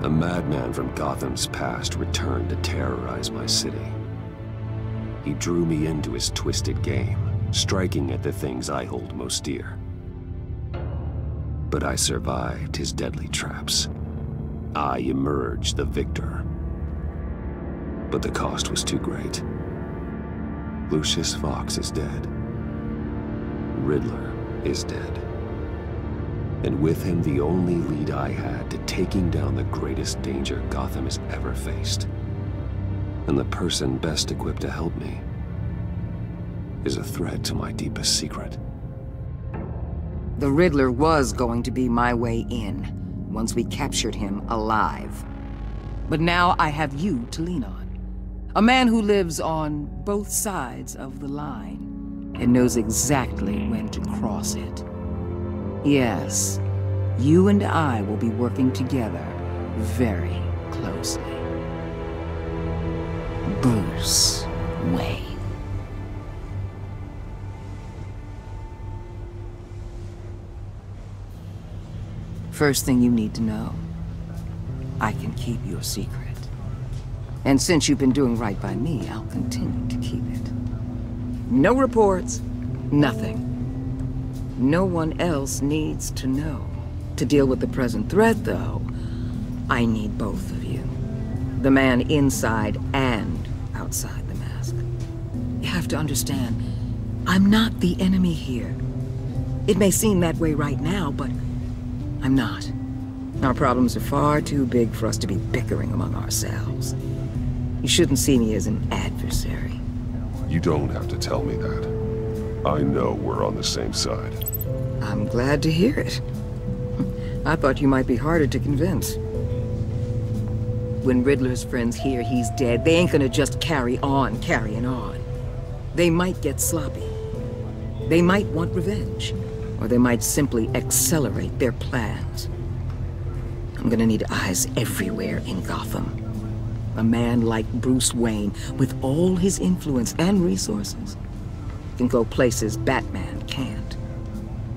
A madman from Gotham's past returned to terrorize my city. He drew me into his twisted game, striking at the things I hold most dear. But I survived his deadly traps. I emerged the victor. But the cost was too great. Lucius Fox is dead. Riddler is dead. And with him, the only lead I had to taking down the greatest danger Gotham has ever faced. And the person best equipped to help me is a threat to my deepest secret. The Riddler was going to be my way in, once we captured him alive. But now I have you to lean on. A man who lives on both sides of the line, and knows exactly when to cross it. Yes, you and I will be working together very closely. Bruce Wayne. First thing you need to know, I can keep your secret. And since you've been doing right by me, I'll continue to keep it. No reports, nothing. No one else needs to know. To deal with the present threat, though, I need both of you. The man inside and outside the mask. You have to understand, I'm not the enemy here. It may seem that way right now, but I'm not. Our problems are far too big for us to be bickering among ourselves. You shouldn't see me as an adversary. You don't have to tell me that. I know we're on the same side. I'm glad to hear it. I thought you might be harder to convince. When Riddler's friends hear he's dead, they ain't gonna just carry on carrying on. They might get sloppy. They might want revenge. Or they might simply accelerate their plans. I'm gonna need eyes everywhere in Gotham. A man like Bruce Wayne, with all his influence and resources, can go places Batman can't.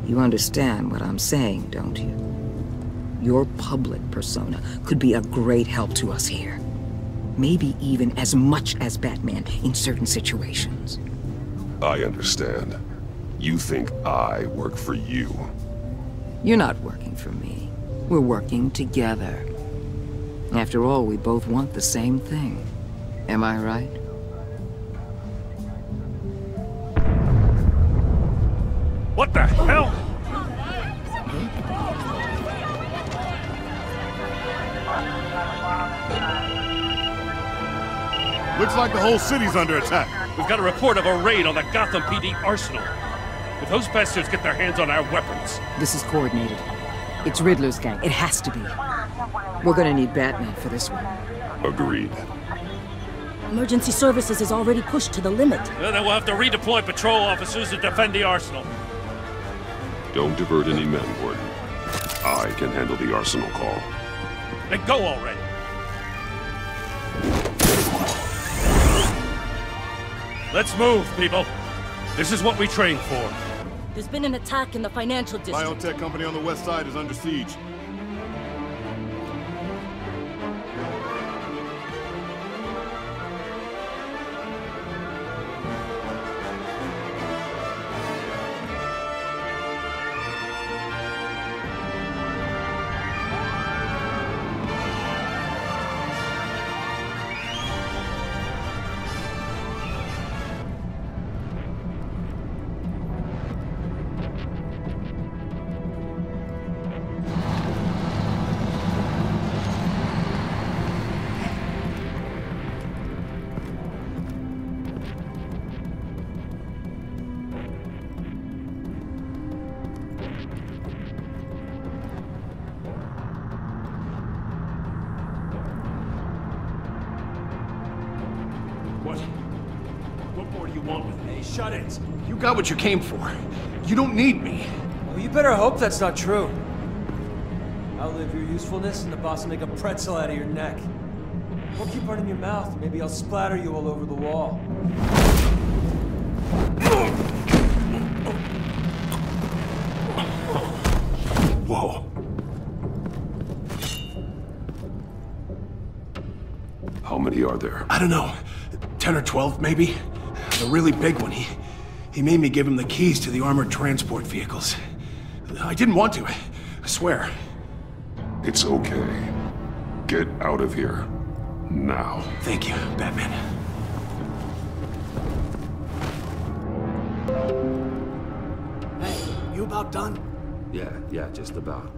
You understand what I'm saying, don't you? Your public persona could be a great help to us here. Maybe even as much as Batman in certain situations. I understand. You think I work for you. You're not working for me. We're working together. After all, we both want the same thing. Am I right? What the hell? Looks like the whole city's under attack. We've got a report of a raid on the Gotham PD arsenal. If those bastards get their hands on our weapons... This is coordinated. It's Riddler's gang. It has to be. We're gonna need Batman for this one. Agreed. Emergency services is already pushed to the limit. Then we'll have to redeploy patrol officers to defend the arsenal. Don't divert any men, Gordon. I can handle the arsenal call. Then go already. Let's move, people. This is what we trained for. There's been an attack in the financial district. Biotech company on the west side is under siege. What more do you want with me? Hey, shut it. You got what you came for. You don't need me. Well, you better hope that's not true. Outlive your usefulness and the boss will make a pretzel out of your neck. Or keep running your mouth and maybe I'll splatter you all over the wall. Whoa. many are there? I don't know. 10 or 12, maybe? The really big one, he made me give him the keys to the armored transport vehicles. I didn't want to, I swear. It's okay. Get out of here. Now. Thank you, Batman. Hey, you about done? Yeah, just about.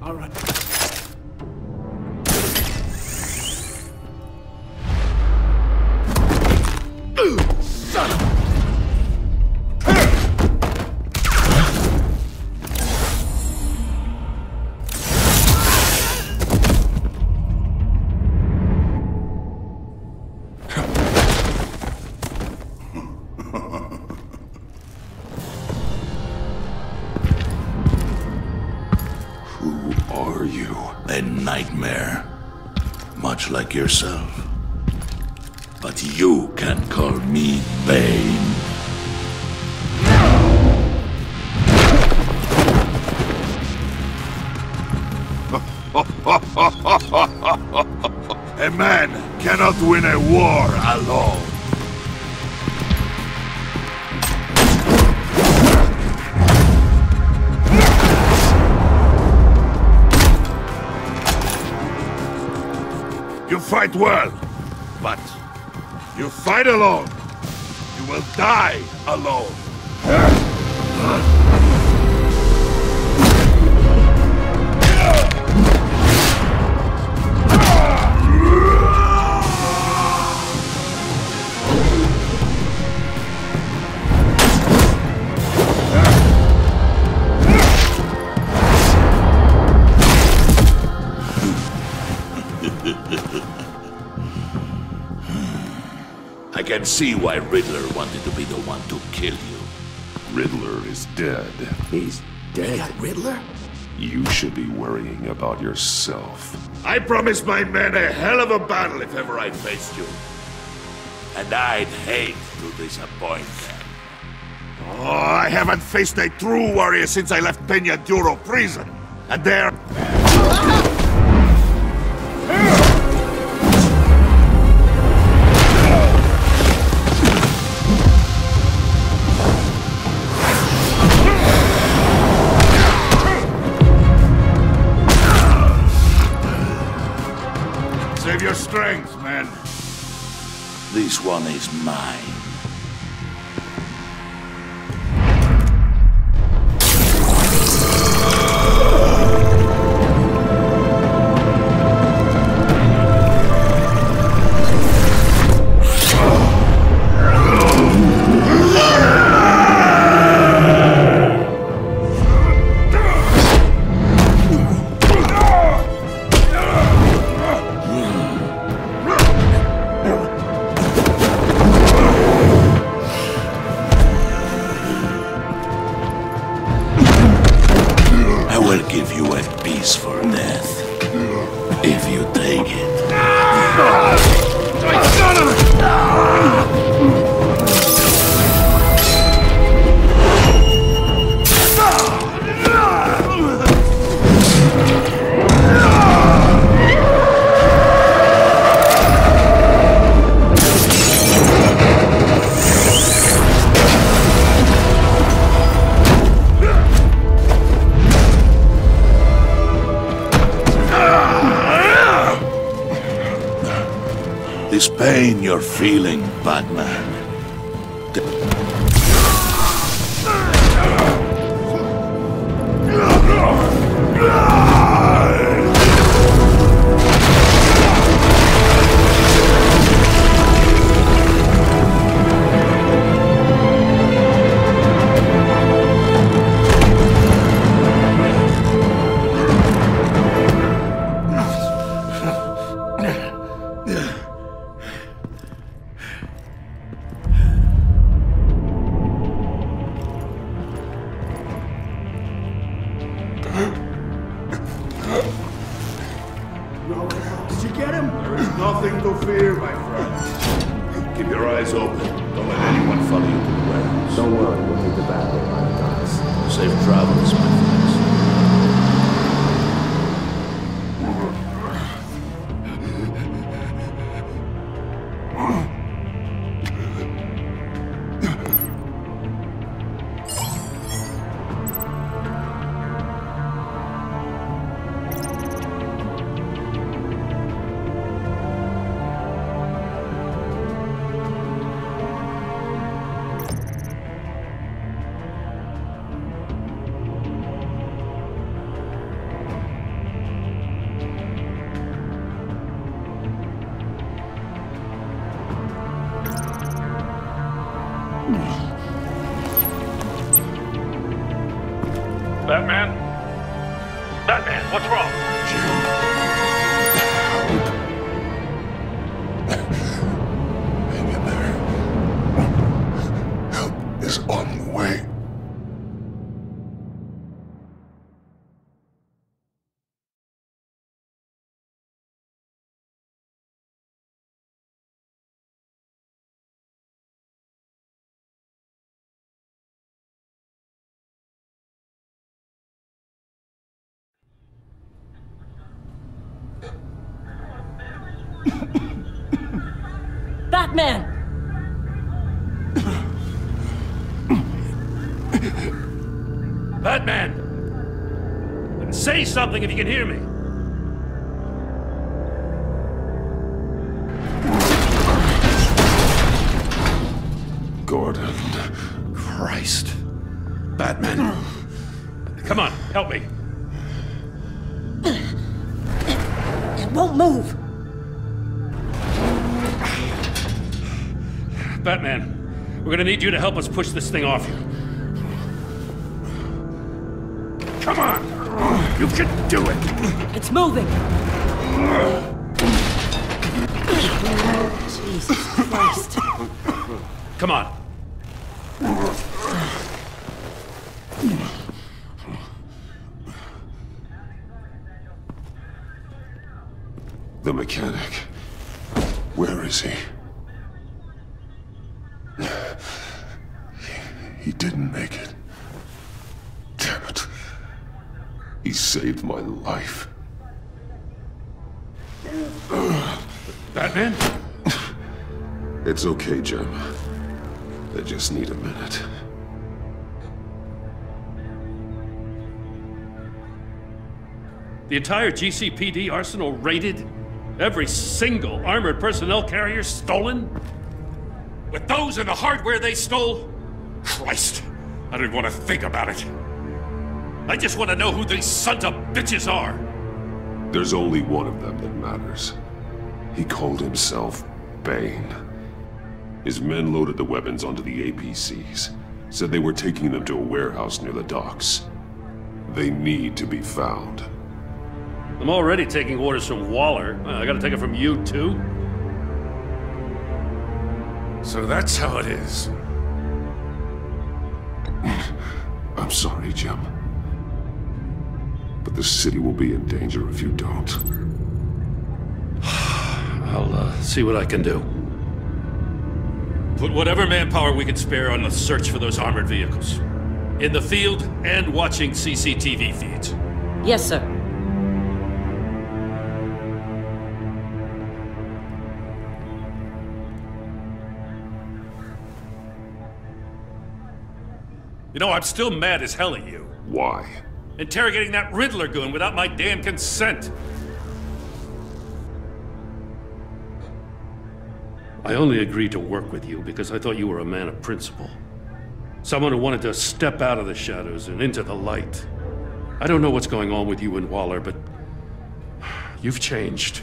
All right. Son of a... A nightmare, much like yourself. But you can call me Bane. A man cannot win a war alone. You fight well, but you fight alone. You will die alone. I can see why Riddler wanted to be the one to kill you. Riddler is dead. He's dead. They got Riddler? You should be worrying about yourself. I promised my men a hell of a battle if ever I faced you. And I'd hate to disappoint them. Oh, I haven't faced a true warrior since I left Peña Duro prison. And they're... Save your strength, man. This one is mine. This pain you're feeling, Batman. Did you get him? There is nothing to fear, my friend. Keep your eyes open. Don't let anyone follow you to the warehouse. Don't worry, we'll meet the battle behind us. Safe travels, my friends. Batman? Batman, what's wrong? Hang in there. Help is on the way. Batman! Batman! Say something if you can hear me. Gordon. Christ. Batman. Come on, help me. It won't move! Batman, we're gonna need you to help us push this thing off you. Come on! You can do it! It's moving! Jesus Christ. Come on. The mechanic. Where is he? He didn't make it. Damn it. He saved my life. Batman? It's okay, Jim. I just need a minute. The entire GCPD arsenal raided? Every single armored personnel carrier stolen? With those and the hardware they stole? Christ, I don't even want to think about it. I just want to know who these sons of bitches are. There's only one of them that matters. He called himself Bane. His men loaded the weapons onto the APCs, said they were taking them to a warehouse near the docks. They need to be found. I'm already taking orders from Waller. I gotta take it from you, too? So that's how it is. I'm sorry, Jim. But the city will be in danger if you don't. I'll see what I can do. Put whatever manpower we can spare on the search for those armored vehicles. In the field and watching CCTV feeds. Yes, sir. You know, I'm still mad as hell at you. Why? Interrogating that Riddler goon without my damn consent. I only agreed to work with you because I thought you were a man of principle. Someone who wanted to step out of the shadows and into the light. I don't know what's going on with you and Waller, but you've changed.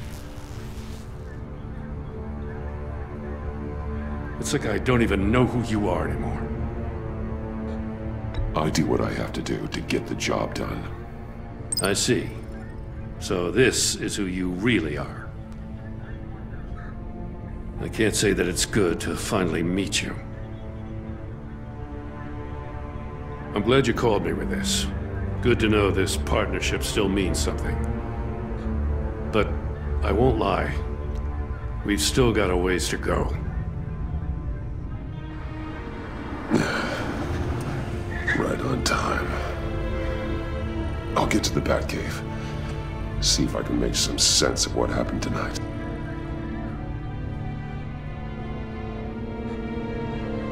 It's like I don't even know who you are anymore. I do what I have to do to get the job done. I see. So this is who you really are. I can't say that it's good to finally meet you. I'm glad you called me with this. Good to know this partnership still means something. But I won't lie. We've still got a ways to go. Right on time. I'll get to the Batcave. See if I can make some sense of what happened tonight.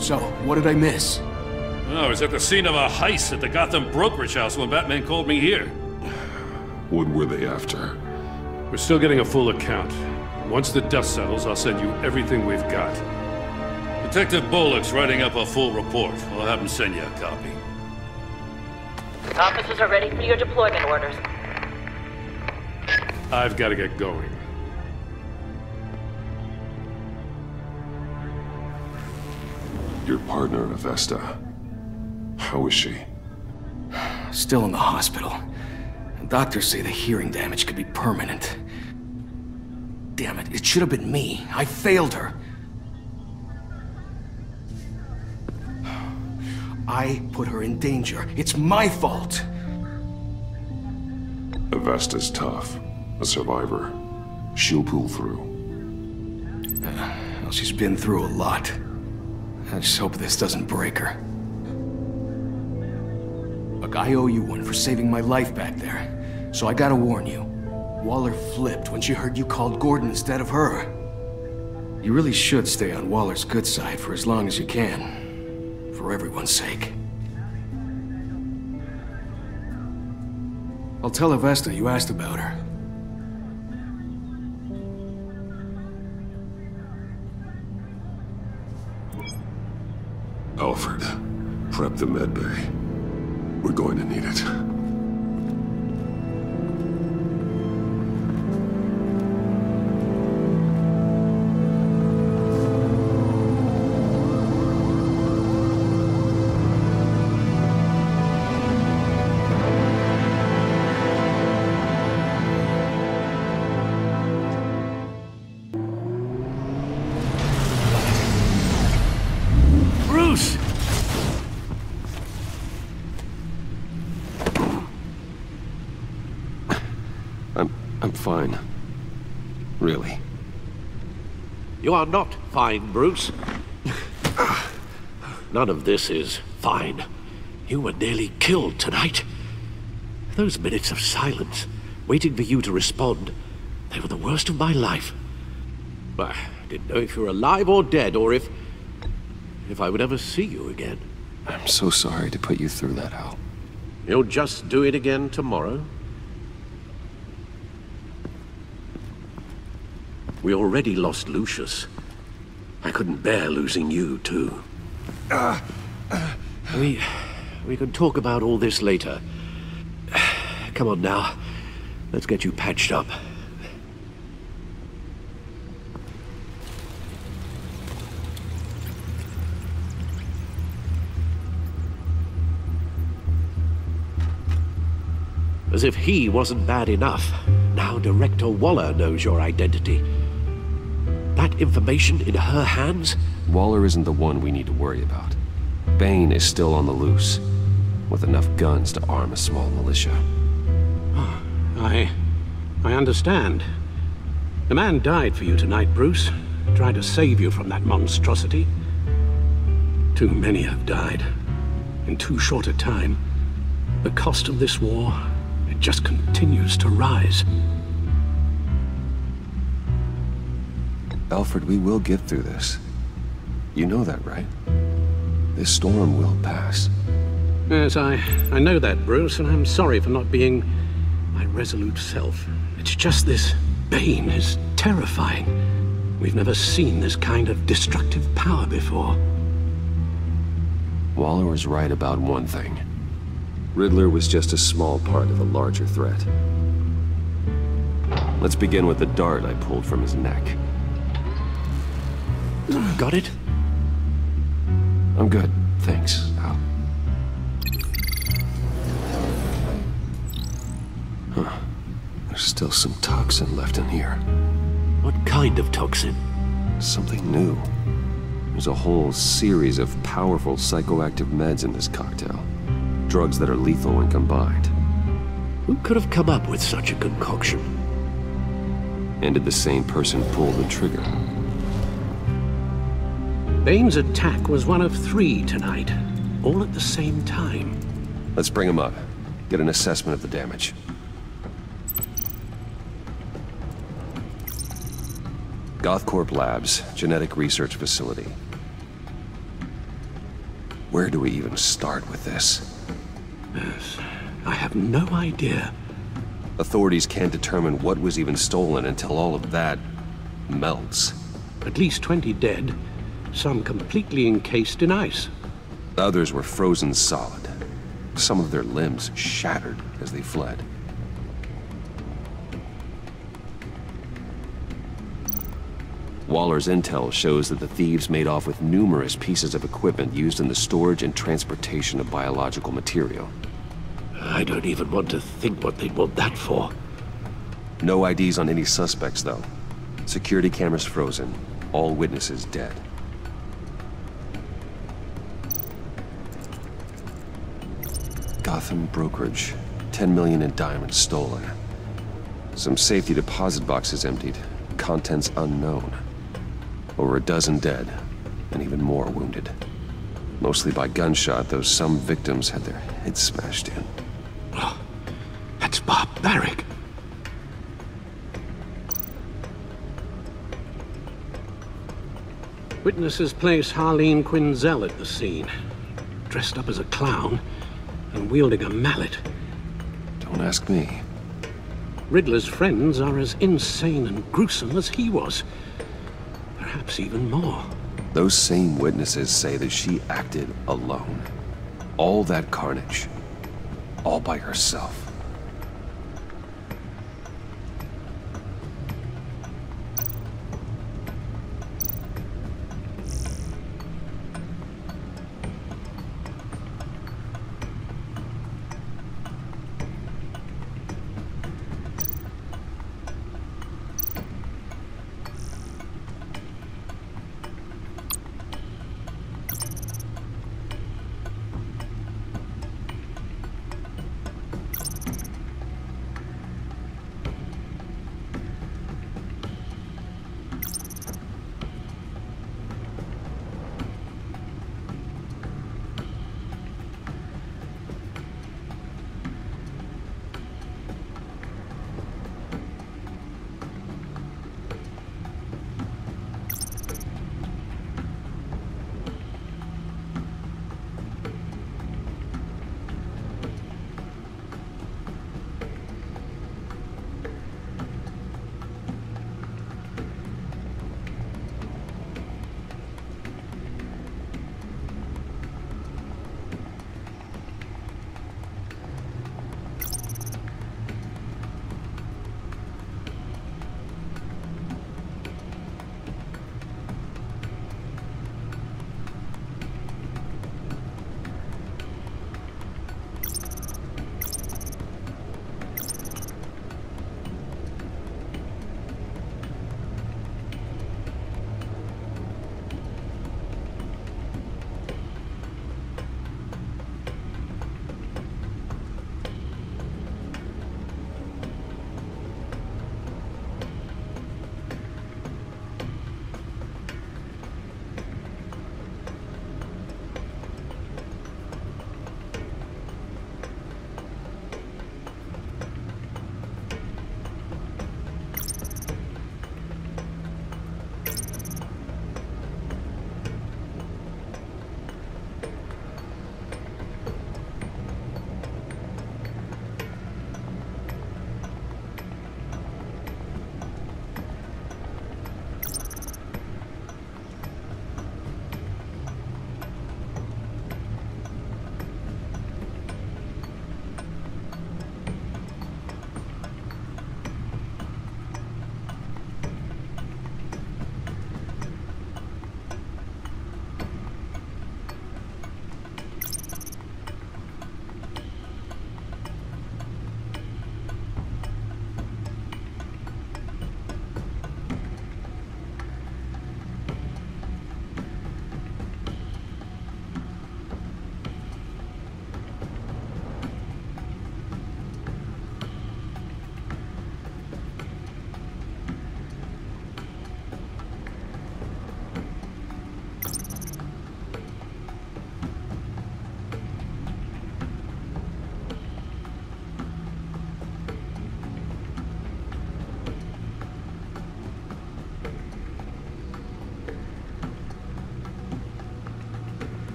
So, what did I miss? Oh, I was at the scene of a heist at the Gotham brokerage house when Batman called me here. What were they after? We're still getting a full account. Once the dust settles, I'll send you everything we've got. Detective Bullock's writing up a full report. I'll have him send you a copy. Officers are ready for your deployment orders. I've got to get going. Your partner, Avesta. How is she? Still in the hospital. Doctors say the hearing damage could be permanent. Damn it, it should have been me. I failed her. I put her in danger. It's my fault. Avesta's tough. A survivor. She'll pull through. Well, she's been through a lot. I just hope this doesn't break her. Look, I owe you one for saving my life back there. So I gotta warn you. Waller flipped when she heard you called Gordon instead of her. You really should stay on Waller's good side for as long as you can. For everyone's sake. I'll tell Avesta you asked about her. Alfred, prep the med bay. We're going to need it. I'm fine. Really. You are not fine, Bruce. None of this is fine. You were nearly killed tonight. Those minutes of silence, waiting for you to respond, they were the worst of my life. I didn't know if you were alive or dead, or if I would ever see you again. I'm so sorry to put you through that, Al. You'll just do it again tomorrow? We already lost Lucius. I couldn't bear losing you, too. We can talk about all this later. Come on now. Let's get you patched up. As if he wasn't bad enough, now Director Waller knows your identity. That information in her hands? Waller isn't the one we need to worry about. Bane is still on the loose, with enough guns to arm a small militia. Oh, I understand. The man died for you tonight, Bruce. Tried to save you from that monstrosity. Too many have died. In too short a time. The cost of this war, it just continues to rise. Alfred, we will get through this. You know that, right? This storm will pass. Yes, I know that, Bruce, and I'm sorry for not being my resolute self. It's just this Bane is terrifying. We've never seen this kind of destructive power before. Waller was right about one thing. Riddler was just a small part of a larger threat. Let's begin with the dart I pulled from his neck. Got it? I'm good, thanks, Al. Huh. There's still some toxin left in here. What kind of toxin? Something new. There's a whole series of powerful psychoactive meds in this cocktail. Drugs that are lethal when combined. Who could have come up with such a concoction? And did the same person pull the trigger? Bane's attack was one of 3 tonight, all at the same time. Let's bring him up. Get an assessment of the damage. Gothcorp Labs, genetic research facility. Where do we even start with this? Yes, I have no idea. Authorities can't determine what was even stolen until all of that melts. At least 20 dead. Some completely encased in ice. Others were frozen solid. Some of their limbs shattered as they fled. Waller's intel shows that the thieves made off with numerous pieces of equipment used in the storage and transportation of biological material. I don't even want to think what they'd want that for. No IDs on any suspects, though. Security cameras frozen. All witnesses dead. Gotham brokerage. 10 million in diamonds stolen. Some safety deposit boxes emptied. Contents unknown. Over a dozen dead, and even more wounded. Mostly by gunshot, though some victims had their heads smashed in. Oh, that's barbaric. Witnesses place Harleen Quinzel at the scene, dressed up as a clown and wielding a mallet. Don't ask me. Riddler's friends are as insane and gruesome as he was. Perhaps even more. Those same witnesses say that she acted alone. All that carnage. All by herself.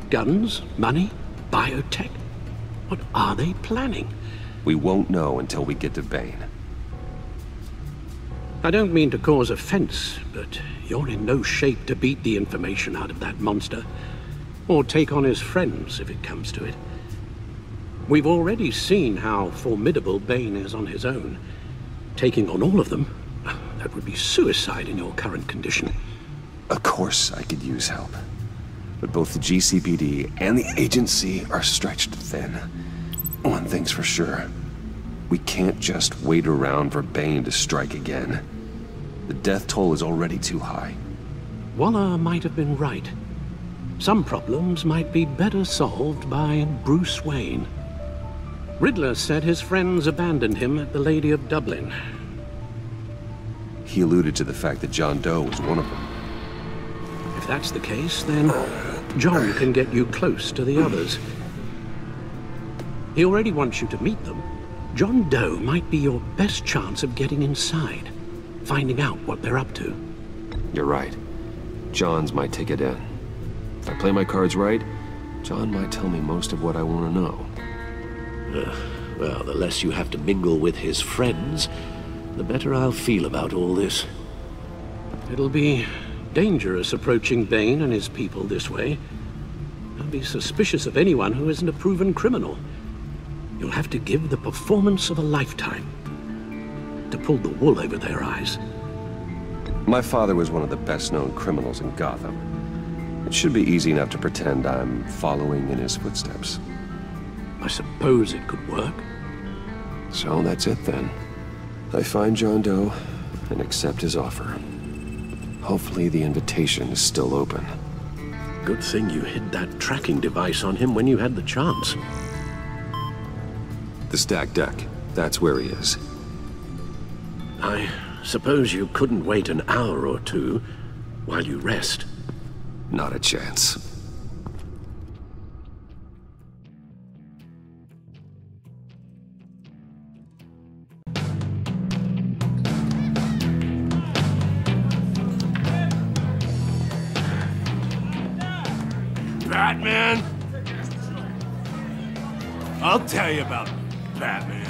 Guns? Money? Biotech? What are they planning? We won't know until we get to Bane. I don't mean to cause offense, but you're in no shape to beat the information out of that monster, or take on his friends if it comes to it. We've already seen how formidable Bane is on his own. Taking on all of them, that would be suicide in your current condition. Of course I could use help. But both the GCPD and the agency are stretched thin. One thing's for sure. We can't just wait around for Bane to strike again. The death toll is already too high. Waller might have been right. Some problems might be better solved by Bruce Wayne. Riddler said his friends abandoned him at the Lady of Dublin. He alluded to the fact that John Doe was one of them. If that's the case, then John can get you close to the others. He already wants you to meet them. John Doe might be your best chance of getting inside, finding out what they're up to. You're right. John's my ticket in. If I play my cards right, John might tell me most of what I want to know. Well, the less you have to mingle with his friends, the better I'll feel about all this. It'll be dangerous approaching Bane and his people this way. I'll be suspicious of anyone who isn't a proven criminal. You'll have to give the performance of a lifetime to pull the wool over their eyes. My father was one of the best-known criminals in Gotham. It should be easy enough to pretend I'm following in his footsteps. I suppose it could work. So that's it then. I find John Doe and accept his offer. Hopefully the invitation is still open. Good thing you hid that tracking device on him when you had the chance. The stacked deck. That's where he is. I suppose you couldn't wait an hour or two while you rest. Not a chance. Batman? I'll tell you about Batman.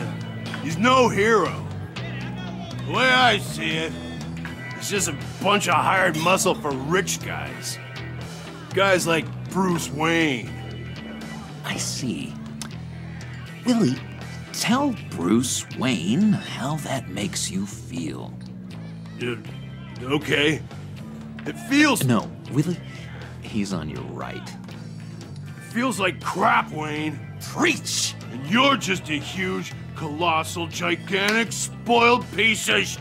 He's no hero. The way I see it, he's just a bunch of hired muscle for rich guys. Guys like Bruce Wayne. I see. Willie, tell Bruce Wayne how that makes you feel. Okay. It feels... No, Willie, he's on your right. It feels like crap, Wayne. Preach! And you're just a huge, colossal, gigantic, spoiled piece of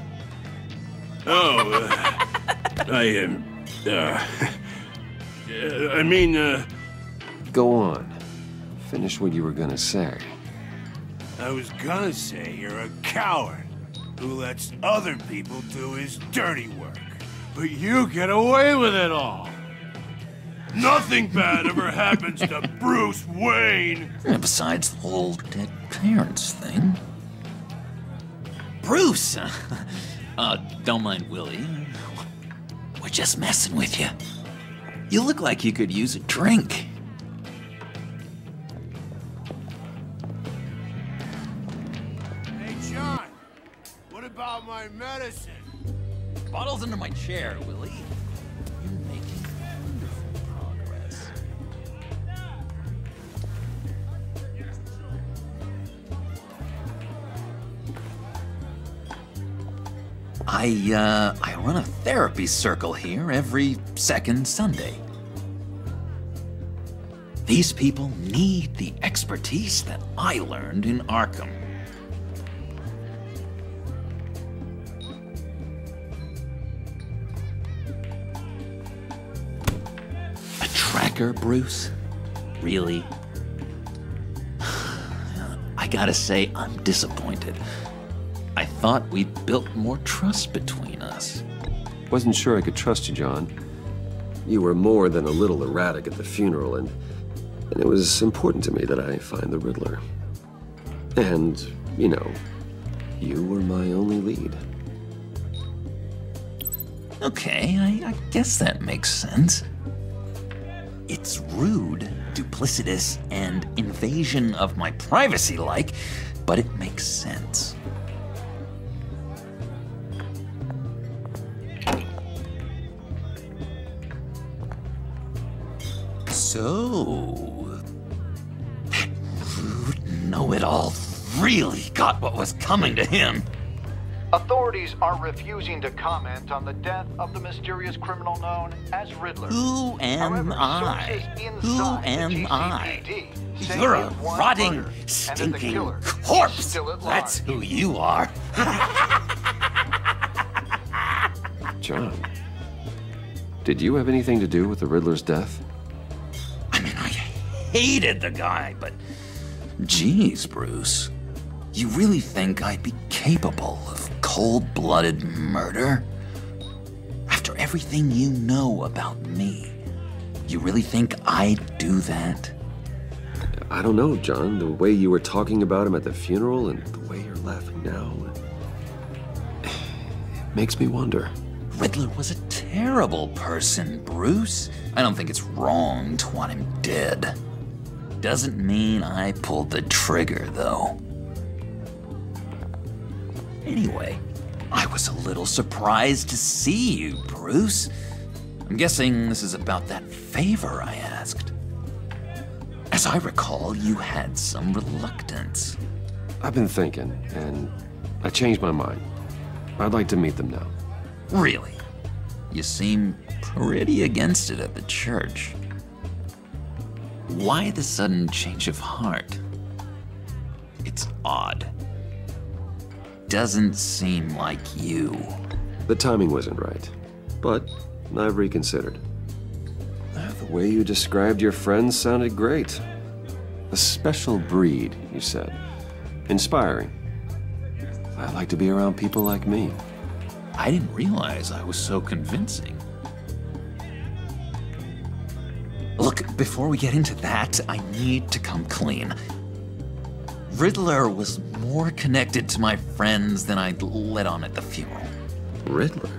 Go on. Finish what you were gonna say. I was gonna say you're a coward who lets other people do his dirty work. But you get away with it all. Nothing bad ever happens to Bruce Wayne. Besides the whole dead parents thing. Bruce! Don't mind Willie. We're just messing with you. You look like you could use a drink. Hey, John. What about my medicine? Bottle's under my chair, Willie. You're making wonderful progress. I run a therapy circle here every second Sunday. These people need the expertise that I learned in Arkham. A tracker, Bruce? Really? I gotta say, I'm disappointed. I thought we'd built more trust between us. Wasn't sure I could trust you, John. You were more than a little erratic at the funeral, and it was important to me that I find the Riddler. And, you know, you were my only lead. Okay, I guess that makes sense. It's rude, duplicitous, and invasion of my privacy-like, but it makes sense. So, that rude know-it-all really got what was coming to him. Authorities are refusing to comment on the death of the mysterious criminal known as Riddler. Who am I? Who am I? You're a rotting, stinking corpse! That's who you are. John, did you have anything to do with the Riddler's death? I mean, I hated the guy, but geez, Bruce. You really think I'd be capable of cold-blooded murder? After everything you know about me, you really think I'd do that? I don't know, John. The way you were talking about him at the funeral and the way you're laughing now, it makes me wonder. Riddler was a terrible person, Bruce. I don't think it's wrong to want him dead. Doesn't mean I pulled the trigger, though. Anyway, I was a little surprised to see you, Bruce. I'm guessing this is about that favor I asked. As I recall, you had some reluctance. I've been thinking, and I changed my mind. I'd like to meet them now. Really? You seem pretty against it at the church. Why the sudden change of heart? It's odd. Doesn't seem like you. The timing wasn't right, but I've reconsidered. The way you described your friends sounded great. A special breed, you said. Inspiring. I like to be around people like me. I didn't realize I was so convincing. Look, before we get into that, I need to come clean. Riddler was more connected to my friends than I'd let on at the funeral. Riddler?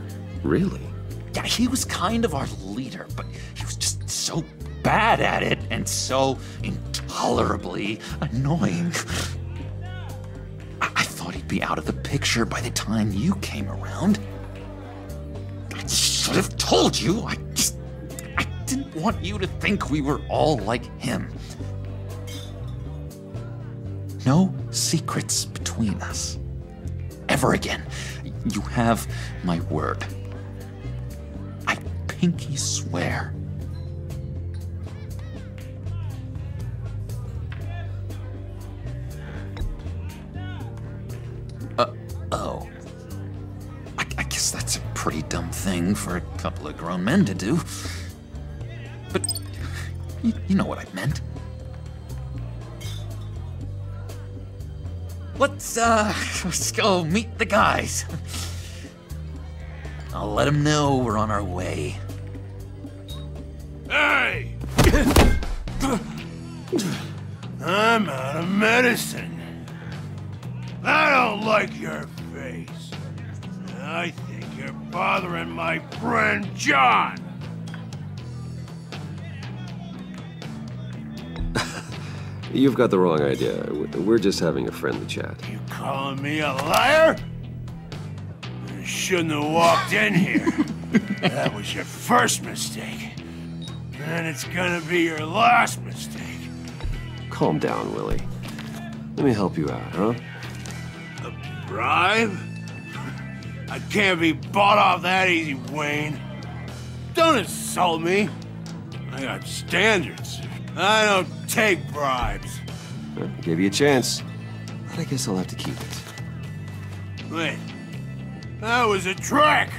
Really? Yeah, he was kind of our leader, but he was just so bad at it and so intolerably annoying. I thought he'd be out of the picture by the time you came around. I should have told you. I didn't want you to think we were all like him. No secrets between us. Ever again. You have my word. I pinky swear. Oh. I guess that's a pretty dumb thing for a couple of grown men to do. But you know what I meant. Let's go meet the guys. I'll let them know we're on our way. Hey! I'm out of medicine. I don't like your face. I think you're bothering my friend John. You've got the wrong idea. We're just having a friendly chat. You calling me a liar? You shouldn't have walked in here. That was your first mistake. And it's gonna be your last mistake. Calm down, Willie. Let me help you out, huh? A bribe? I can't be bought off that easy, Wayne. Don't insult me. I got standards. I don't take bribes. Well, I gave you a chance, but I guess I'll have to keep it. Wait, that was a trick!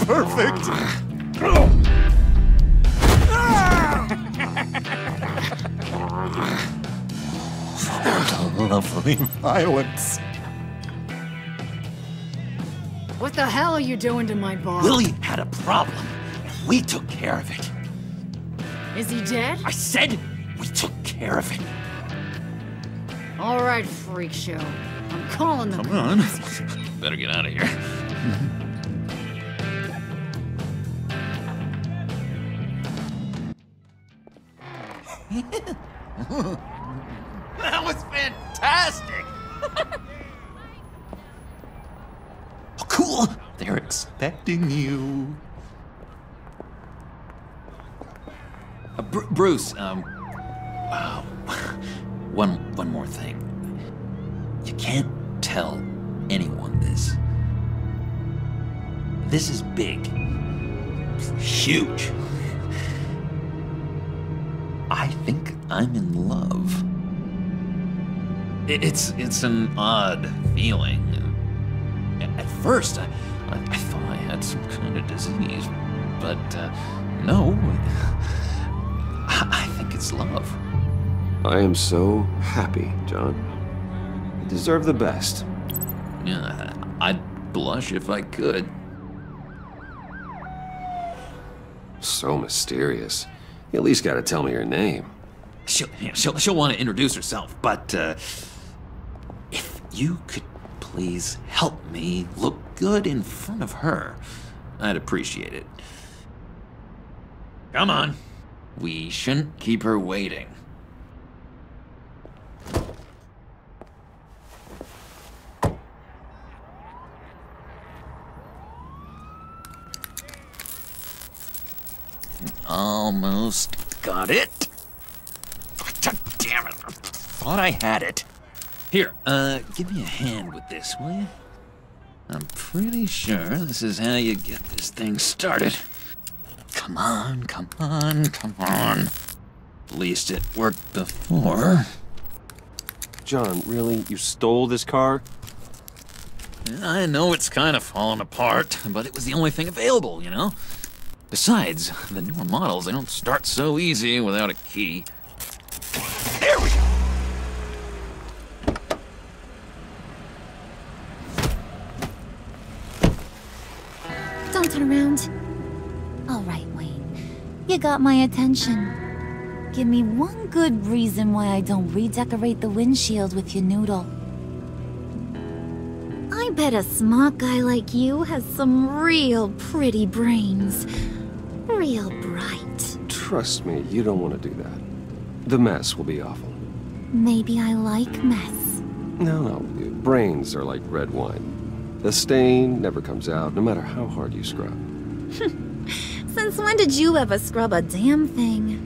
Perfect! Lovely violence. What the hell are you doing to my bar? Willie had a problem, and we took care of it. Is he dead? I said we took care of it. All right, freak show. I'm calling them. Come on. Better get out of here. That was fantastic! Oh, cool! They're expecting you. Bruce, wow. One more thing. You can't tell anyone this. This is big. Huge. I think I'm in love. It's an odd feeling. At first, I thought I had some kind of disease, but no. I think it's love. I am so happy, John. You deserve the best. Yeah, I'd blush if I could. So mysterious. You at least gotta tell me your name. She'll want to introduce herself, but if you could please help me look good in front of her, I'd appreciate it. Come on. We shouldn't keep her waiting. Almost got it. God damn it. I thought I had it. Here, give me a hand with this, will you? I'm pretty sure this is how you get this thing started. Come on, come on, come on. At least it worked before. John, really? You stole this car? I know it's kind of falling apart, but it was the only thing available, you know? Besides, the newer models, they don't start so easy without a key. There we go! Don't turn around. All right, Wayne. You got my attention. Give me one good reason why I don't redecorate the windshield with your noodle. I bet a smart guy like you has some real pretty brains. Real bright. Trust me, you don't want to do that. The mess will be awful. Maybe I like mess. No, brains are like red wine. The stain never comes out, no matter how hard you scrub. Since when did you ever scrub a damn thing?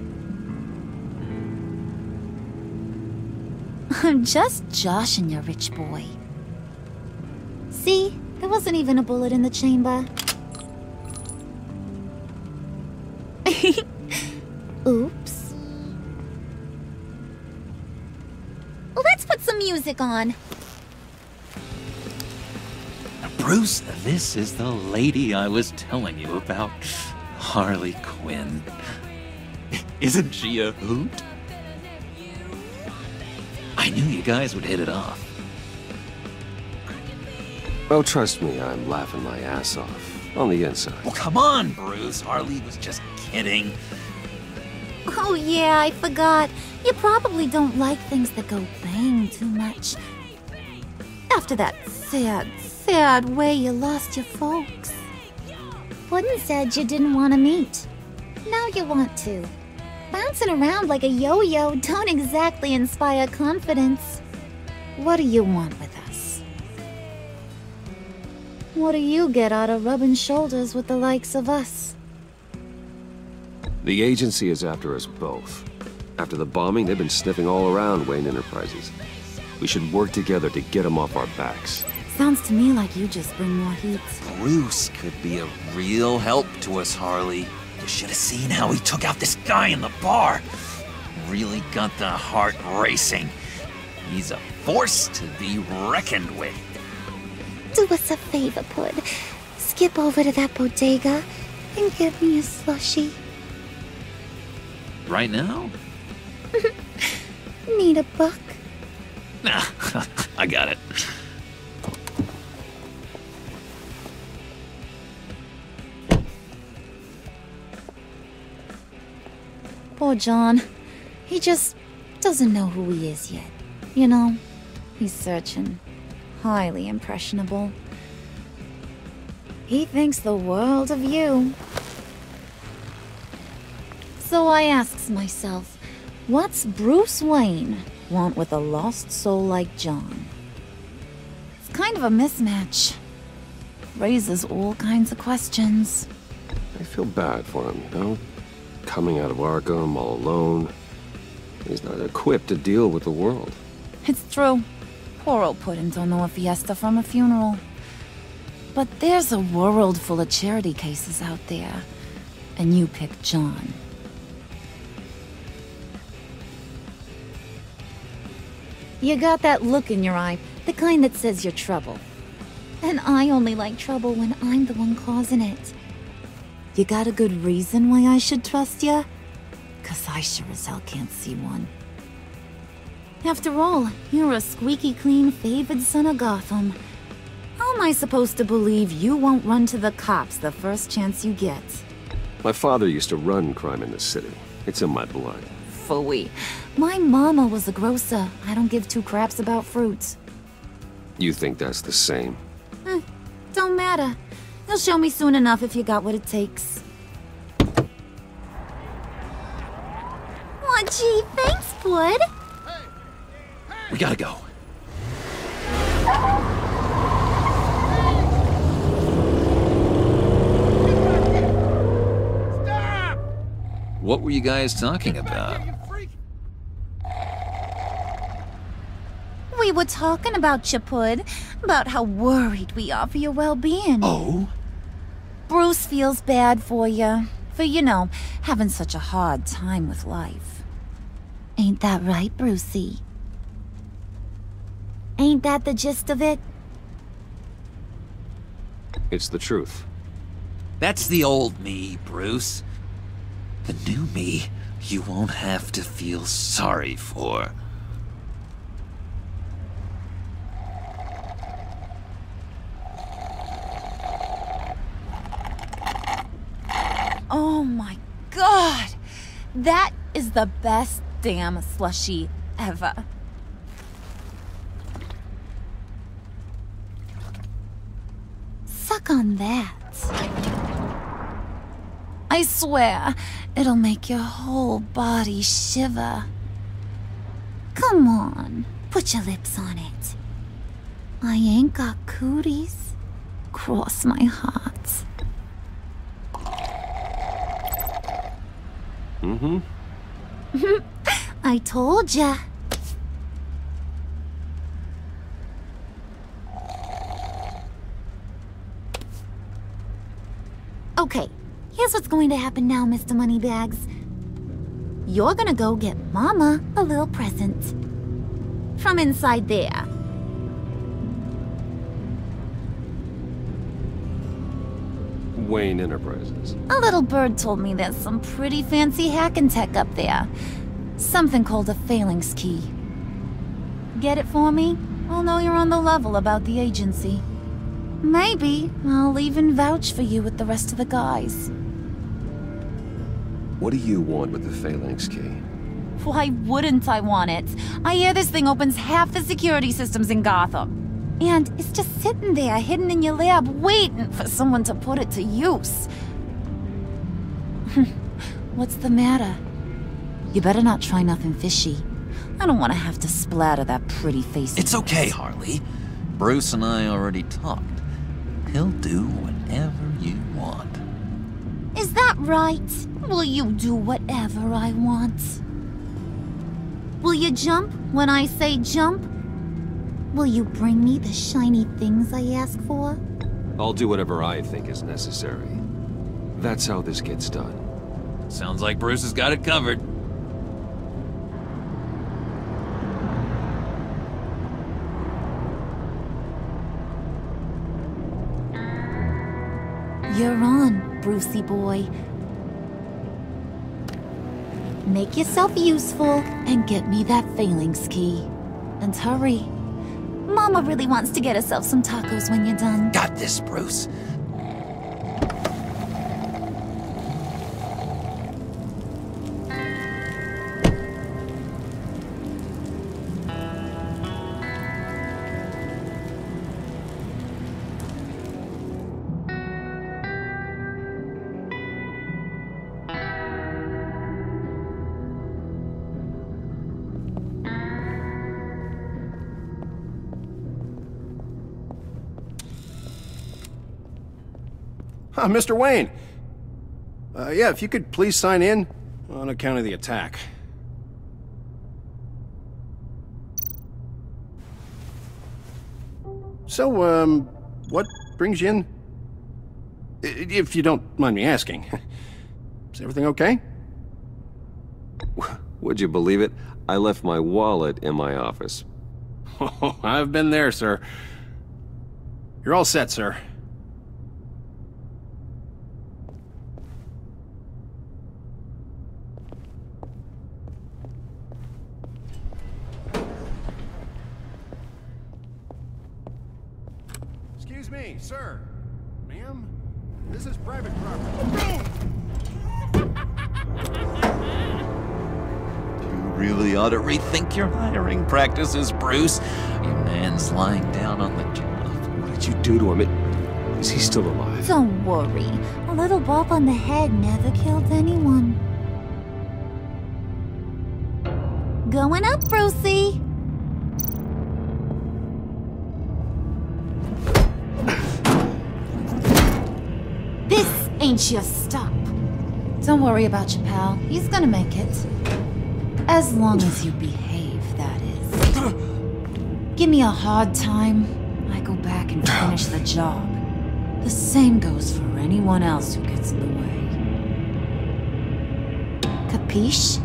I'm just joshing you, rich boy. See? There wasn't even a bullet in the chamber. Oops. Let's put some music on. Bruce, this is the lady I was telling you about. Harley Quinn. Isn't she a hoot? I knew you guys would hit it off. Oh, trust me, I'm laughing my ass off. On the inside. Well, come on, Bruce. Harley was just kidding. Oh yeah, I forgot. You probably don't like things that go bang too much. After that sad way you lost your folks. Wooden said you didn't want to meet. Now you want to. Bouncing around like a yo-yo don't exactly inspire confidence. What do you want with us? What do you get out of rubbing shoulders with the likes of us? The agency is after us both. After the bombing, they've been sniffing all around Wayne Enterprises. We should work together to get them off our backs. Sounds to me like you just bring more heat. Bruce could be a real help to us, Harley. You should have seen how he took out this guy in the bar. Really got the heart racing. He's a force to be reckoned with. Do us a favor, Pud. Skip over to that bodega and get me a slushie. Right now? Need a buck? Nah, I got it. Poor John. He just doesn't know who he is yet. You know, he's searching. highly impressionable. He thinks the world of you. So I asks myself, what's Bruce Wayne want with a lost soul like John? It's kind of a mismatch. Raises all kinds of questions. I feel bad for him, you know? Coming out of Arkham all alone. He's not equipped to deal with the world. It's true. Poor old Puddin' don't know a fiesta from a funeral. But there's a world full of charity cases out there. And you pick John. You got that look in your eye, the kind that says you're trouble. And I only like trouble when I'm the one causing it. You got a good reason why I should trust you? 'Cause I sure as hell can't see one. After all, you're a squeaky clean favored son of Gotham. How am I supposed to believe you won't run to the cops the first chance you get? My father used to run crime in the city. It's in my blood. Phooey. My mama was a grocer. I don't give two craps about fruits. You think that's the same? Don't matter. You'll show me soon enough if you got what it takes. Aw, gee, thanks, Bud. We gotta go. What were you guys talking about? We were talking about you, Pud. About how worried we are for your well-being. Oh? Bruce feels bad for you. For, you know, having such a hard time with life. Ain't that right, Brucey? Ain't that the gist of it? It's the truth. That's the old me, Bruce. The new me, you won't have to feel sorry for. Oh my god! That is the best damn slushie ever. Suck on that. I swear, it'll make your whole body shiver. Come on, put your lips on it. I ain't got cooties. Cross my heart. Mm-hmm. I told ya. Okay, here's what's going to happen now, Mr. Moneybags. You're gonna go get Mama a little present. From inside there. Wayne Enterprises. A little bird told me there's some pretty fancy hacking tech up there. Something called a phalanx key. Get it for me? I'll know you're on the level about the agency. Maybe I'll even vouch for you with the rest of the guys. What do you want with the phalanx key? Why wouldn't I want it? I hear this thing opens half the security systems in Gotham. And it's just sitting there, hidden in your lab, waiting for someone to put it to use. What's the matter? You better not try nothing fishy. I don't want to have to splatter that pretty face. It's okay, Harley. Bruce and I already talked. He'll do whatever you want. Is that right? Will you do whatever I want? Will you jump when I say jump? Will you bring me the shiny things I ask for? I'll do whatever I think is necessary. That's how this gets done. Sounds like Bruce has got it covered. You're on, Brucey boy. Make yourself useful and get me that phalanx key. And hurry. Mama really wants to get herself some tacos when you're done. Got this, Bruce. Mr. Wayne. Yeah, if you could please sign in on account of the attack. So, what brings you in? If you don't mind me asking. Is everything okay? Would you believe it? I left my wallet in my office. Oh, I've been there, sir. You're all set, sir. Excuse me, sir. Ma'am? This is private property. You really ought to rethink your hiring practices, Bruce. Your man's lying down on the job. What did you do to him? Is he still alive? Don't worry. A little bump on the head never killed anyone. Going up, Brucey. This ain't your stop. Don't worry about your pal. He's gonna make it. As long as you behave, that is. Give me a hard time, I go back and finish the job. The same goes for anyone else who gets in the way. Capiche?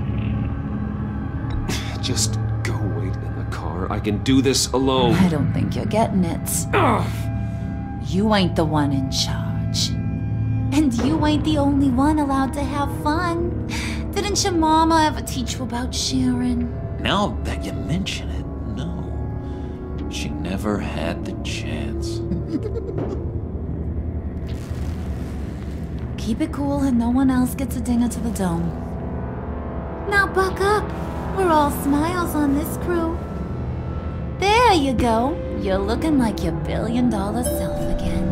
Just go wait in the car. I can do this alone. I don't think you're getting it. You ain't the one in charge. And you ain't the only one allowed to have fun. Didn't your mama ever teach you about sharing? Now that you mention it, no. She never had the chance. Keep it cool and no one else gets a dinger to the dome. Now buck up. We're all smiles on this crew. There you go. You're looking like your billion-dollar self again.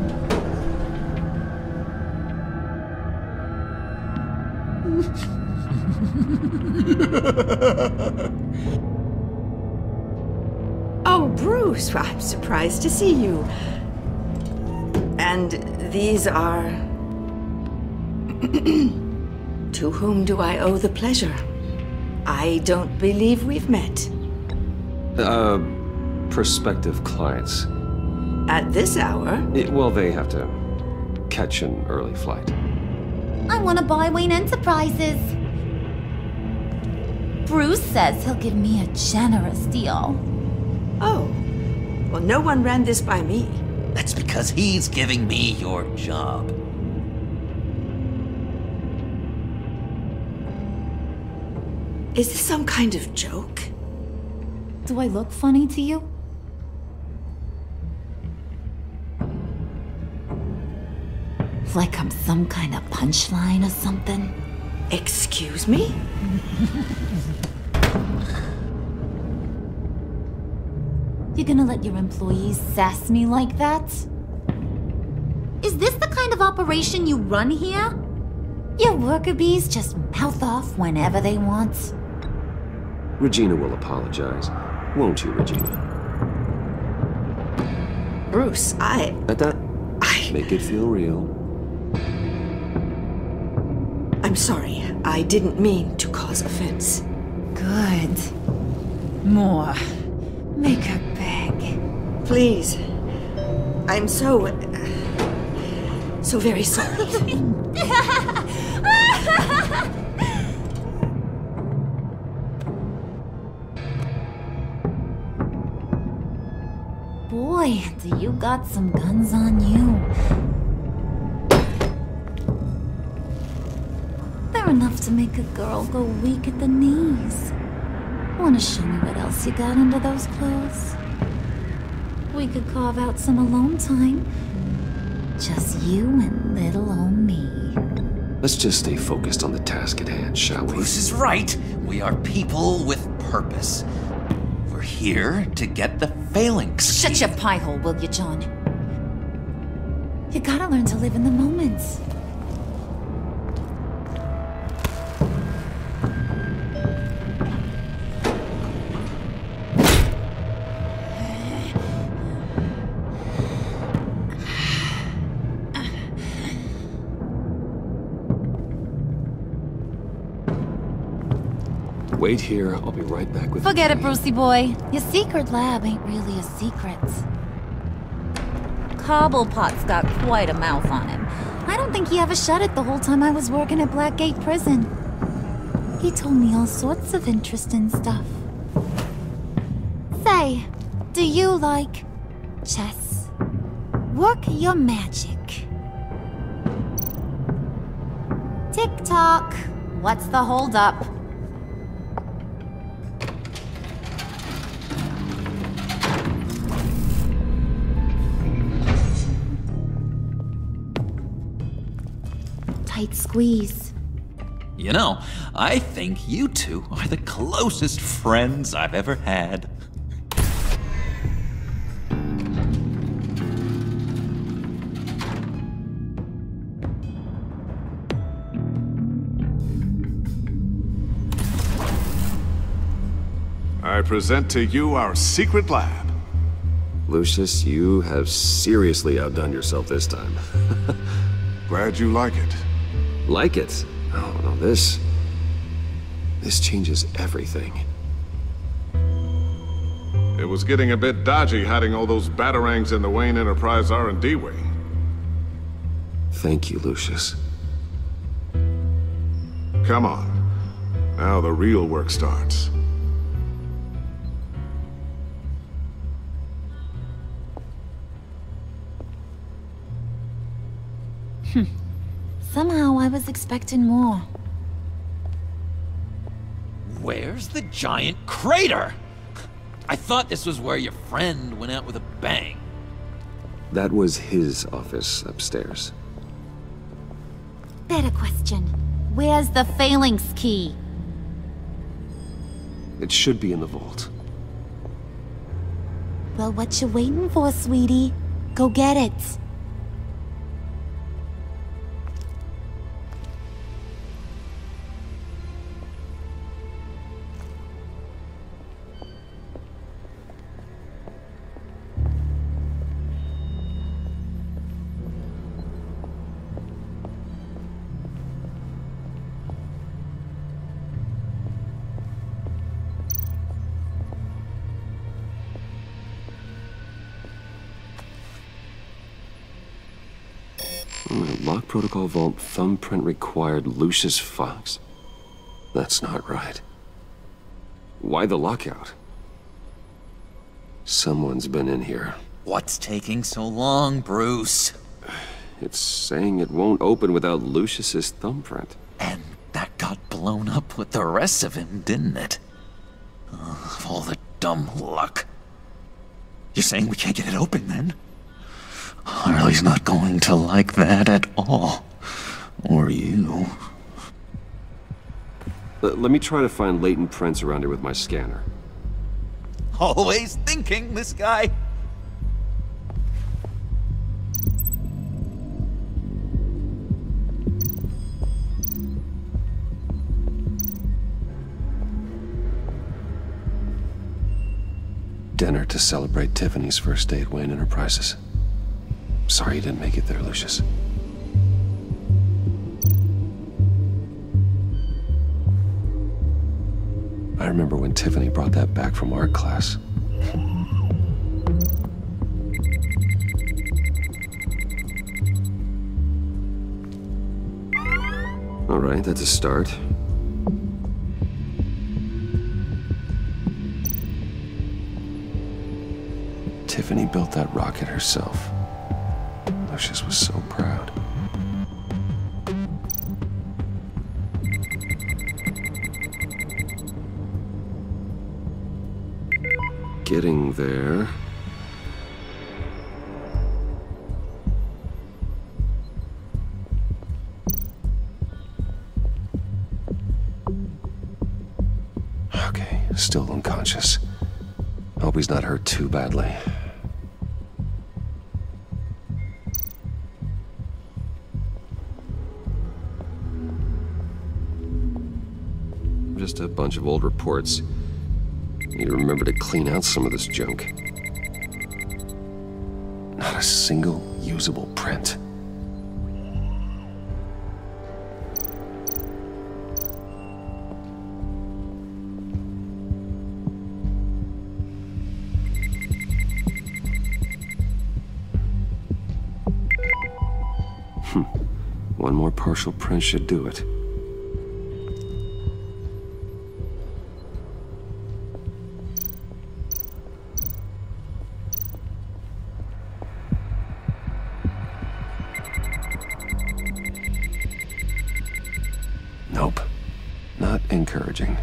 Oh, Bruce, I'm surprised to see you. And these are... To whom do I owe the pleasure? I don't believe we've met. Prospective clients. At this hour? Well, they have to catch an early flight. I want to buy Wayne Enterprises. Bruce says he'll give me a generous deal. Oh. Well, no one ran this by me. That's because he's giving me your job. Is this some kind of joke? Do I look funny to you? Like I'm some kind of punchline or something? Excuse me? You're gonna let your employees sass me like that? Is this the kind of operation you run here? Your worker bees just mouth off whenever they want? Regina will apologize. Won't you, Regina? Bruce, Make it feel real. I'm sorry. I didn't mean to cause offense. Good. More. Make her beg. Please. I'm so very sorry. Boy, do you got some guns on you. They're enough to make a girl go weak at the knees. Wanna show me what else you got under those clothes? We could carve out some alone time. Just you and little old me. Let's just stay focused on the task at hand, shall we? Bruce is right. We are people with purpose. We're here to get the phalanx. Shut your pie hole, will you, John? You gotta learn to live in the moment. Wait here, I'll be right back with Forget it, Brucey boy. Your secret lab ain't really a secret. Cobblepot's got quite a mouth on him. I don't think he ever shut it the whole time I was working at Blackgate Prison. He told me all sorts of interesting stuff. Say, do you like chess? Work your magic. Tick-tock. What's the holdup? Tight squeeze. You know, I think you two are the closest friends I've ever had. I present to you our secret lab. Lucius, you have seriously outdone yourself this time. Glad you like it. Like it? Oh, no, this changes everything. It was getting a bit dodgy hiding all those batarangs in the Wayne Enterprise R&D wing. Thank you, Lucius. Come on. Now the real work starts. Somehow I was expecting more. Where's the giant crater? I thought this was where your friend went out with a bang. That was his office upstairs. Better question. Where's the phalanx key? It should be in the vault. Well, what you waiting for, sweetie? Go get it. Lock protocol vault thumbprint required Lucius Fox. That's not right. Why the lockout? Someone's been in here. What's taking so long, Bruce? It's saying it won't open without Lucius's thumbprint. And that got blown up with the rest of him, didn't it? Of all the dumb luck. You're saying we can't get it open, then? Harley's not going to like that at all. Or you. Let me try to find latent prints around here with my scanner. Always thinking, this guy. Dinner to celebrate Tiffany's first day at Wayne Enterprises. Sorry you didn't make it there, Lucius. I remember when Tiffany brought that back from art class. All right, that's a start. Tiffany built that rocket herself. Lucius was so proud. Getting there. Okay, still unconscious. Hope he's not hurt too badly. Just a bunch of old reports. Need to remember to clean out some of this junk. Not a single usable print. One more partial print should do it. Nope. Not encouraging.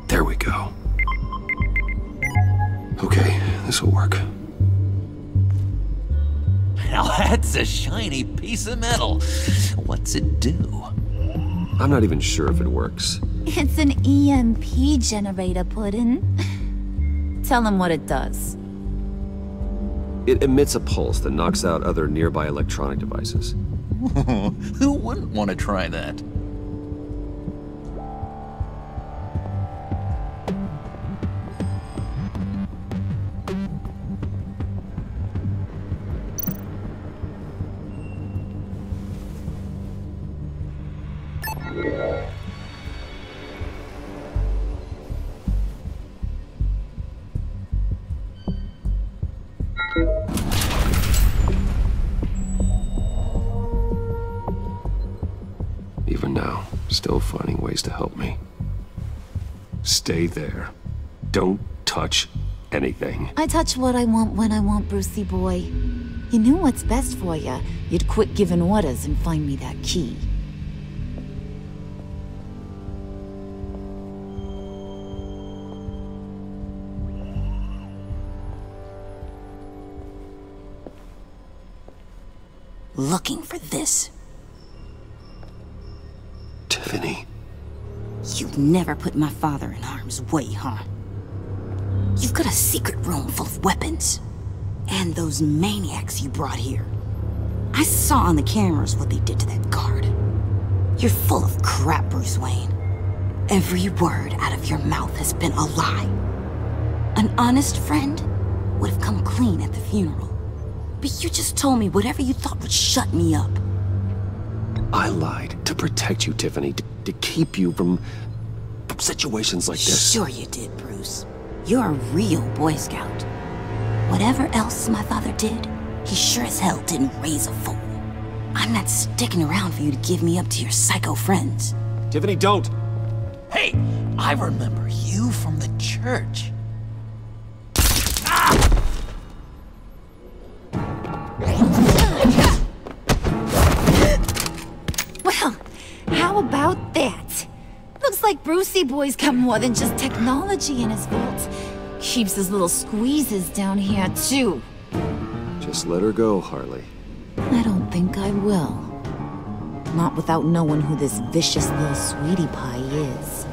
There we go. Okay, this'll work. Now that's a shiny piece of metal. What's it do? I'm not even sure if it works. It's an EMP generator, Puddin'. Tell him what it does. It emits a pulse that knocks out other nearby electronic devices. Who wouldn't want to try that? Even now, still finding ways to help me. Stay there. Don't touch anything. I touch what I want when I want, Brucey boy. You knew what's best for you. You'd quit giving orders and find me that key. Looking for this. Tiffany. You've never put my father in harm's way, huh? You've got a secret room full of weapons. And those maniacs you brought here. I saw on the cameras what they did to that guard. You're full of crap, Bruce Wayne. Every word out of your mouth has been a lie. An honest friend would have come clean at the funeral. But you just told me whatever you thought would shut me up. I lied to protect you, Tiffany, to keep you from situations like this. Sure you did, Bruce. You're a real Boy Scout. Whatever else my father did, he sure as hell didn't raise a fool. I'm not sticking around for you to give me up to your psycho friends. Tiffany, don't! Hey, I remember you from the church. Well, how about that? Looks like Brucey boy's got more than just technology in his vault. Keeps his little squeezes down here, too. Just let her go, Harley. I don't think I will. Not without knowing who this vicious little sweetie pie is.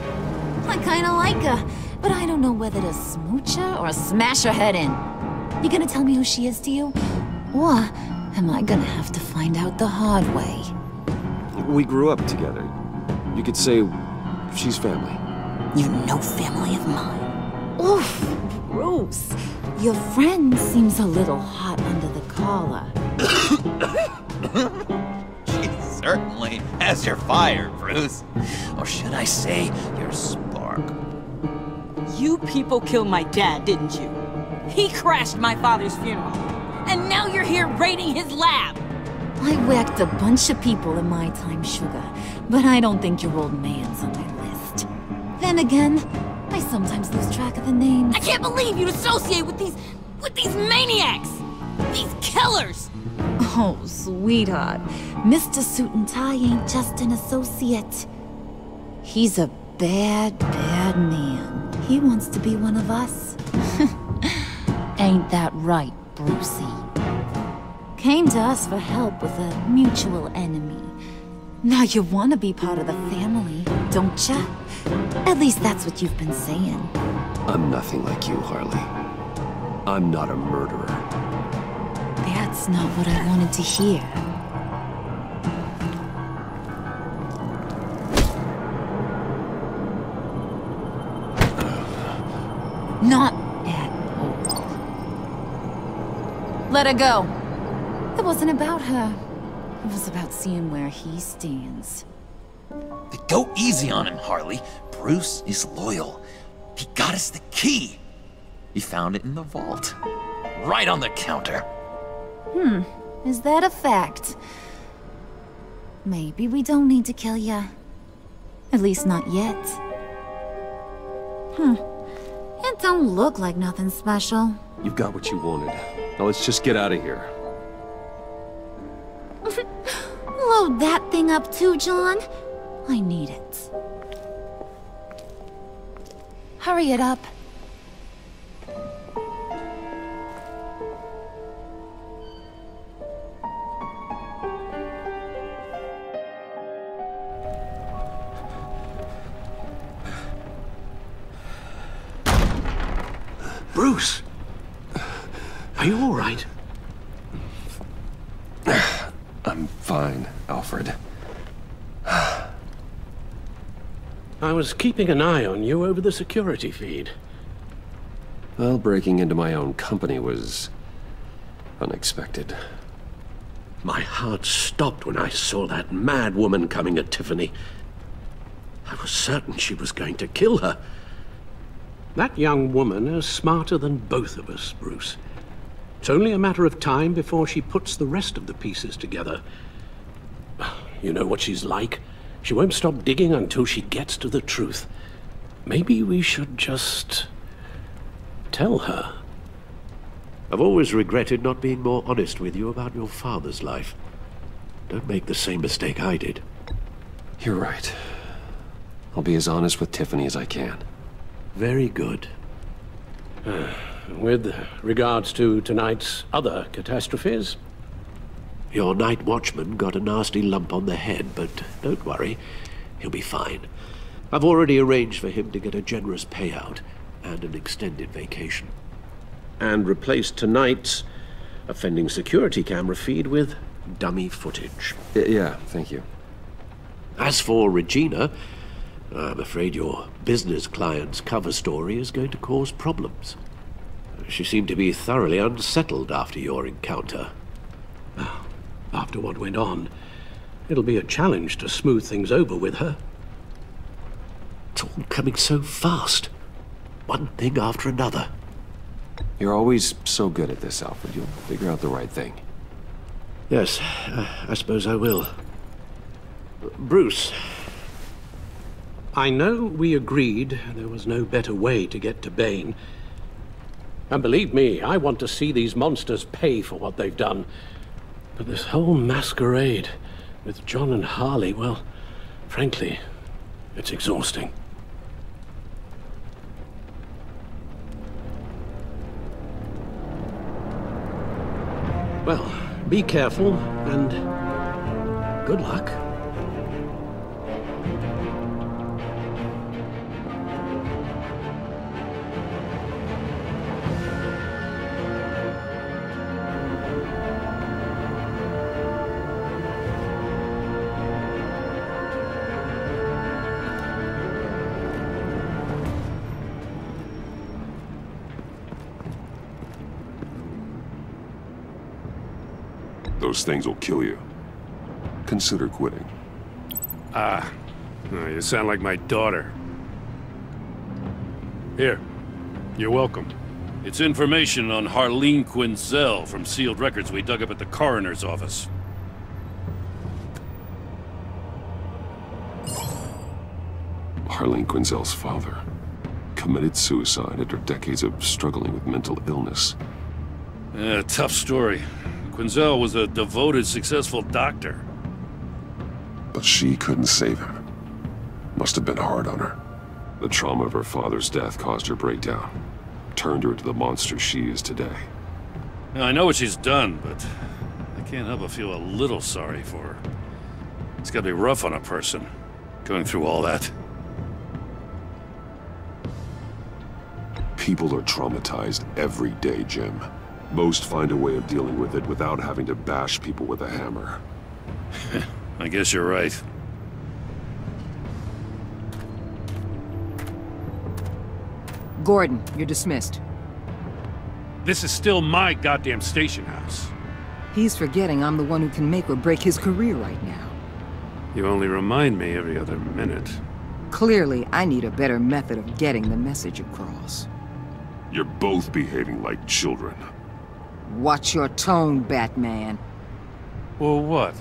I kinda like her, but I don't know whether to smooch her or smash her head in. You gonna tell me who she is to you? Or am I gonna have to find out the hard way? We grew up together. You could say she's family. You're no family of mine. Oof, Bruce. Your friend seems a little hot under the collar. She certainly has your fire, Bruce. Or should I say, your spark. You people killed my dad, didn't you? He crashed my father's funeral. And now you're here raiding his lab! I whacked a bunch of people in my time, Sugar, but I don't think your old man's on my list. Then again, I sometimes lose track of the names. I can't believe you'd associate with these maniacs! These killers! Oh, sweetheart. Mr. Suit and Tie ain't just an associate. He's a bad, bad man. He wants to be one of us. Ain't that right, Brucey? Came to us for help with a mutual enemy. Now you want to be part of the family, don't ya? At least that's what you've been saying. I'm nothing like you, Harley. I'm not a murderer. That's not what I wanted to hear. Not at all. Let her go. It wasn't about her. It was about seeing where he stands. Go easy on him, Harley. Bruce is loyal. He got us the key. He found it in the vault. Right on the counter. Is that a fact? Maybe we don't need to kill ya. At least not yet. It don't look like nothing special. You've got what you wanted. Now let's just get out of here. Load that thing up too, John. I need it. Hurry it up. Bruce! Are you all right? I'm fine, Alfred. I was keeping an eye on you over the security feed. Well, breaking into my own company was unexpected. My heart stopped when I saw that mad woman coming at Tiffany. I was certain she was going to kill her. That young woman is smarter than both of us, Bruce. It's only a matter of time before she puts the rest of the pieces together. You know what she's like. She won't stop digging until she gets to the truth. Maybe we should just tell her. I've always regretted not being more honest with you about your father's life. Don't make the same mistake I did. You're right. I'll be as honest with Tiffany as I can. Very good. With regards to tonight's other catastrophes? Your night watchman got a nasty lump on the head, but don't worry, he'll be fine. I've already arranged for him to get a generous payout and an extended vacation. And replaced tonight's offending security camera feed with dummy footage. Yeah, thank you. As for Regina, I'm afraid your business client's cover story is going to cause problems. She seemed to be thoroughly unsettled after your encounter. After what went on, it'll be a challenge to smooth things over with her. It's all coming so fast. One thing after another. You're always so good at this, Alfred. You'll figure out the right thing. Yes, I suppose I will. Bruce, I know we agreed there was no better way to get to Bane. And believe me, I want to see these monsters pay for what they've done. But this whole masquerade with John and Harley, well, frankly, it's exhausting. Well, be careful and good luck. Those things will kill you. Consider quitting. You sound like my daughter. Here, you're welcome. It's information on Harleen Quinzel from sealed records we dug up at the coroner's office. Harleen Quinzel's father committed suicide after decades of struggling with mental illness. Tough story. Quinzel was a devoted, successful doctor. But she couldn't save him. Must have been hard on her. The trauma of her father's death caused her breakdown. Turned her into the monster she is today. Now, I know what she's done, but I can't help but feel a little sorry for her. It's gotta be rough on a person, going through all that. People are traumatized every day, Jim. Most find a way of dealing with it without having to bash people with a hammer. I guess you're right. Gordon, you're dismissed. This is still my goddamn station house. He's forgetting I'm the one who can make or break his career right now. You only remind me every other minute. Clearly, I need a better method of getting the message across. You're both behaving like children. Watch your tone, Batman. Well, what?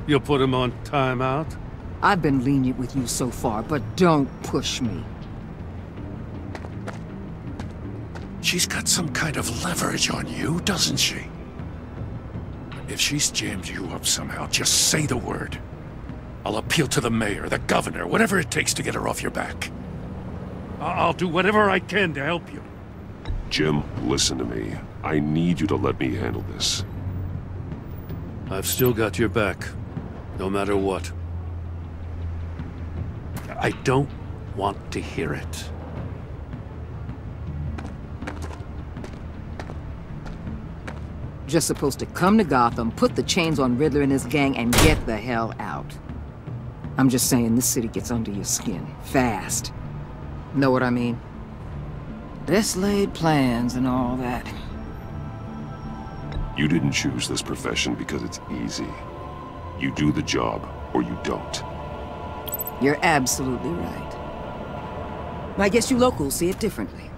You'll put him on timeout? I've been lenient with you so far, but don't push me. She's got some kind of leverage on you, doesn't she? If she's jammed you up somehow, just say the word. I'll appeal to the mayor, the governor, whatever it takes to get her off your back. I'll do whatever I can to help you. Jim, listen to me. I need you to let me handle this. I've still got your back, no matter what. I don't want to hear it. Just supposed to come to Gotham, put the chains on Riddler and his gang, and get the hell out. I'm just saying, this city gets under your skin. Fast. Know what I mean? Best laid plans and all that. You didn't choose this profession because it's easy. You do the job, or you don't. You're absolutely right. I guess you locals see it differently.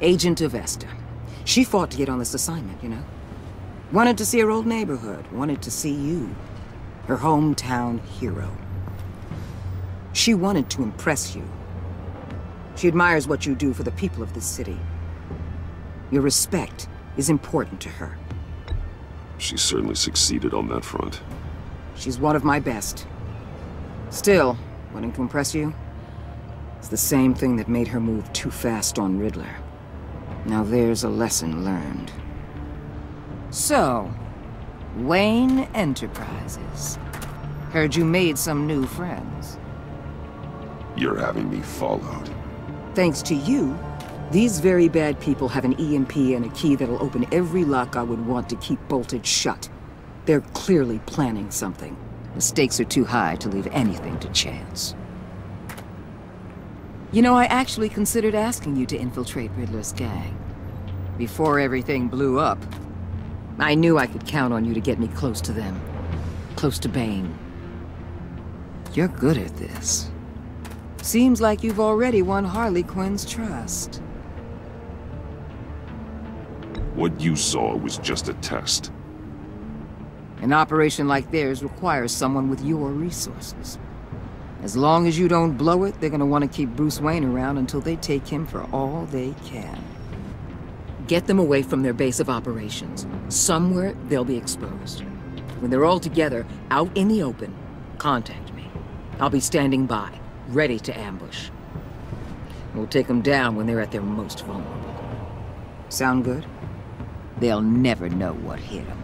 Agent of Vesta. She fought to get on this assignment, you know? Wanted to see her old neighborhood, wanted to see you. Her hometown hero. She wanted to impress you. She admires what you do for the people of this city. Your respect is important to her. She certainly succeeded on that front. She's one of my best. Still, wanting to impress you? It's the same thing that made her move too fast on Riddler. Now there's a lesson learned. So, Wayne Enterprises. Heard you made some new friends. You're having me followed. Thanks to you, these very bad people have an EMP and a key that'll open every lock I would want to keep bolted shut. They're clearly planning something. The stakes are too high to leave anything to chance. You know, I actually considered asking you to infiltrate Riddler's gang. Before everything blew up, I knew I could count on you to get me close to them. Close to Bane. You're good at this. Seems like you've already won Harley Quinn's trust. What you saw was just a test. An operation like theirs requires someone with your resources. As long as you don't blow it, they're gonna want to keep Bruce Wayne around until they take him for all they can. Get them away from their base of operations. Somewhere they'll be exposed. When they're all together, out in the open, contact me. I'll be standing by, ready to ambush. We'll take them down when they're at their most vulnerable. Sound good? They'll never know what hit them.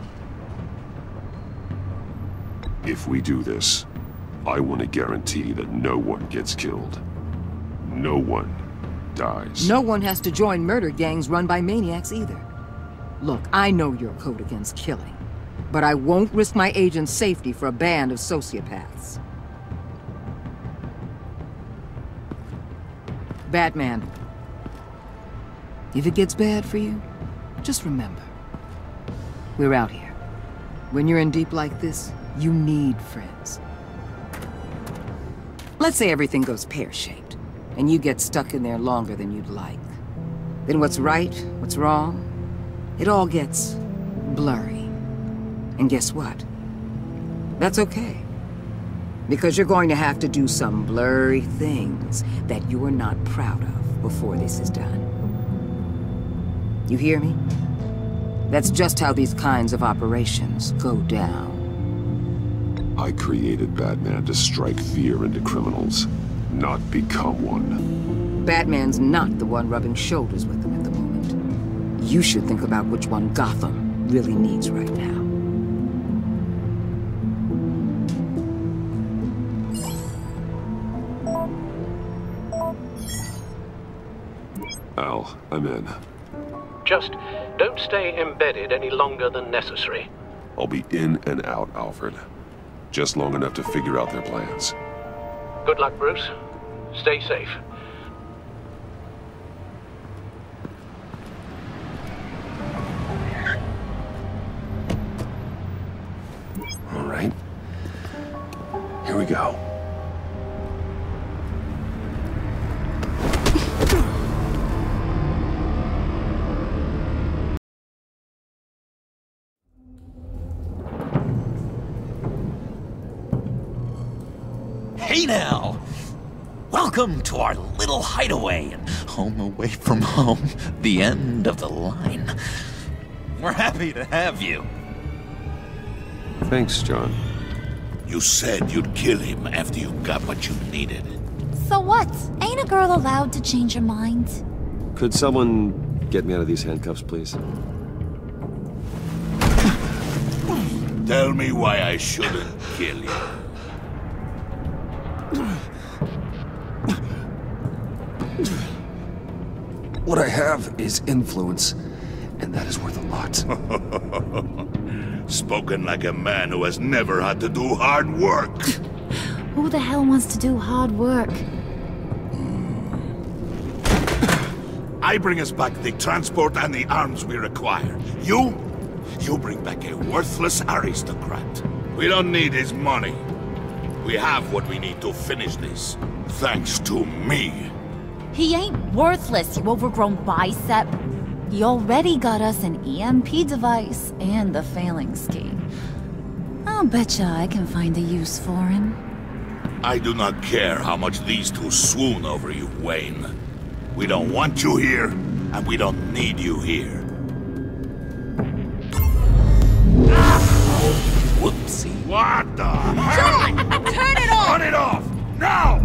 If we do this, I want to guarantee that no one gets killed. No one dies. No one has to join murder gangs run by maniacs either. Look, I know your code against killing, but I won't risk my agent's safety for a band of sociopaths. Batman, if it gets bad for you, just remember, we're out here. When you're in deep like this, you need friends. Let's say everything goes pear-shaped, and you get stuck in there longer than you'd like. Then what's right, what's wrong, it all gets blurry. And guess what? That's okay. Because you're going to have to do some blurry things that you're not proud of before this is done. You hear me? That's just how these kinds of operations go down. I created Batman to strike fear into criminals, not become one. Batman's not the one rubbing shoulders with them at the moment. You should think about which one Gotham really needs right now. Al, I'm in. Just don't stay embedded any longer than necessary. I'll be in and out, Alfred. Just long enough to figure out their plans. Good luck, Bruce. Stay safe. we go. Hey now! Welcome to our little hideaway and home away from home, the end of the line. We're happy to have you. Thanks, John. You said you'd kill him after you got what you needed. So what? Ain't a girl allowed to change her mind? Could someone get me out of these handcuffs, please? Tell me why I shouldn't kill you. What I have is influence, and that is worth a lot. Spoken like a man who has never had to do hard work. Who the hell wants to do hard work? I bring us back the transport and the arms we require. You bring back a worthless aristocrat. We don't need his money. We have what we need to finish this. Thanks to me. He ain't worthless, you overgrown bicep. He already got us an EMP device and the Phalanx key. I'll betcha I can find a use for him. I do not care how much these two swoon over you, Wayne. We don't want you here, and we don't need you here. Whoopsie. What the hell? John! Turn it off! Turn it off! Now!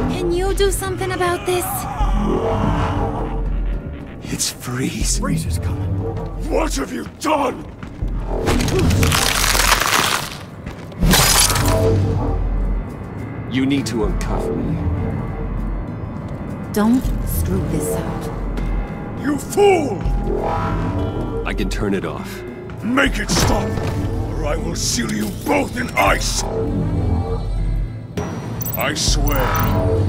Can you do something about this? It's Freeze. Freeze is coming. What have you done? You need to uncuff me. Don't screw this up. You fool! I can turn it off. Make it stop, or I will seal you both in ice! I swear,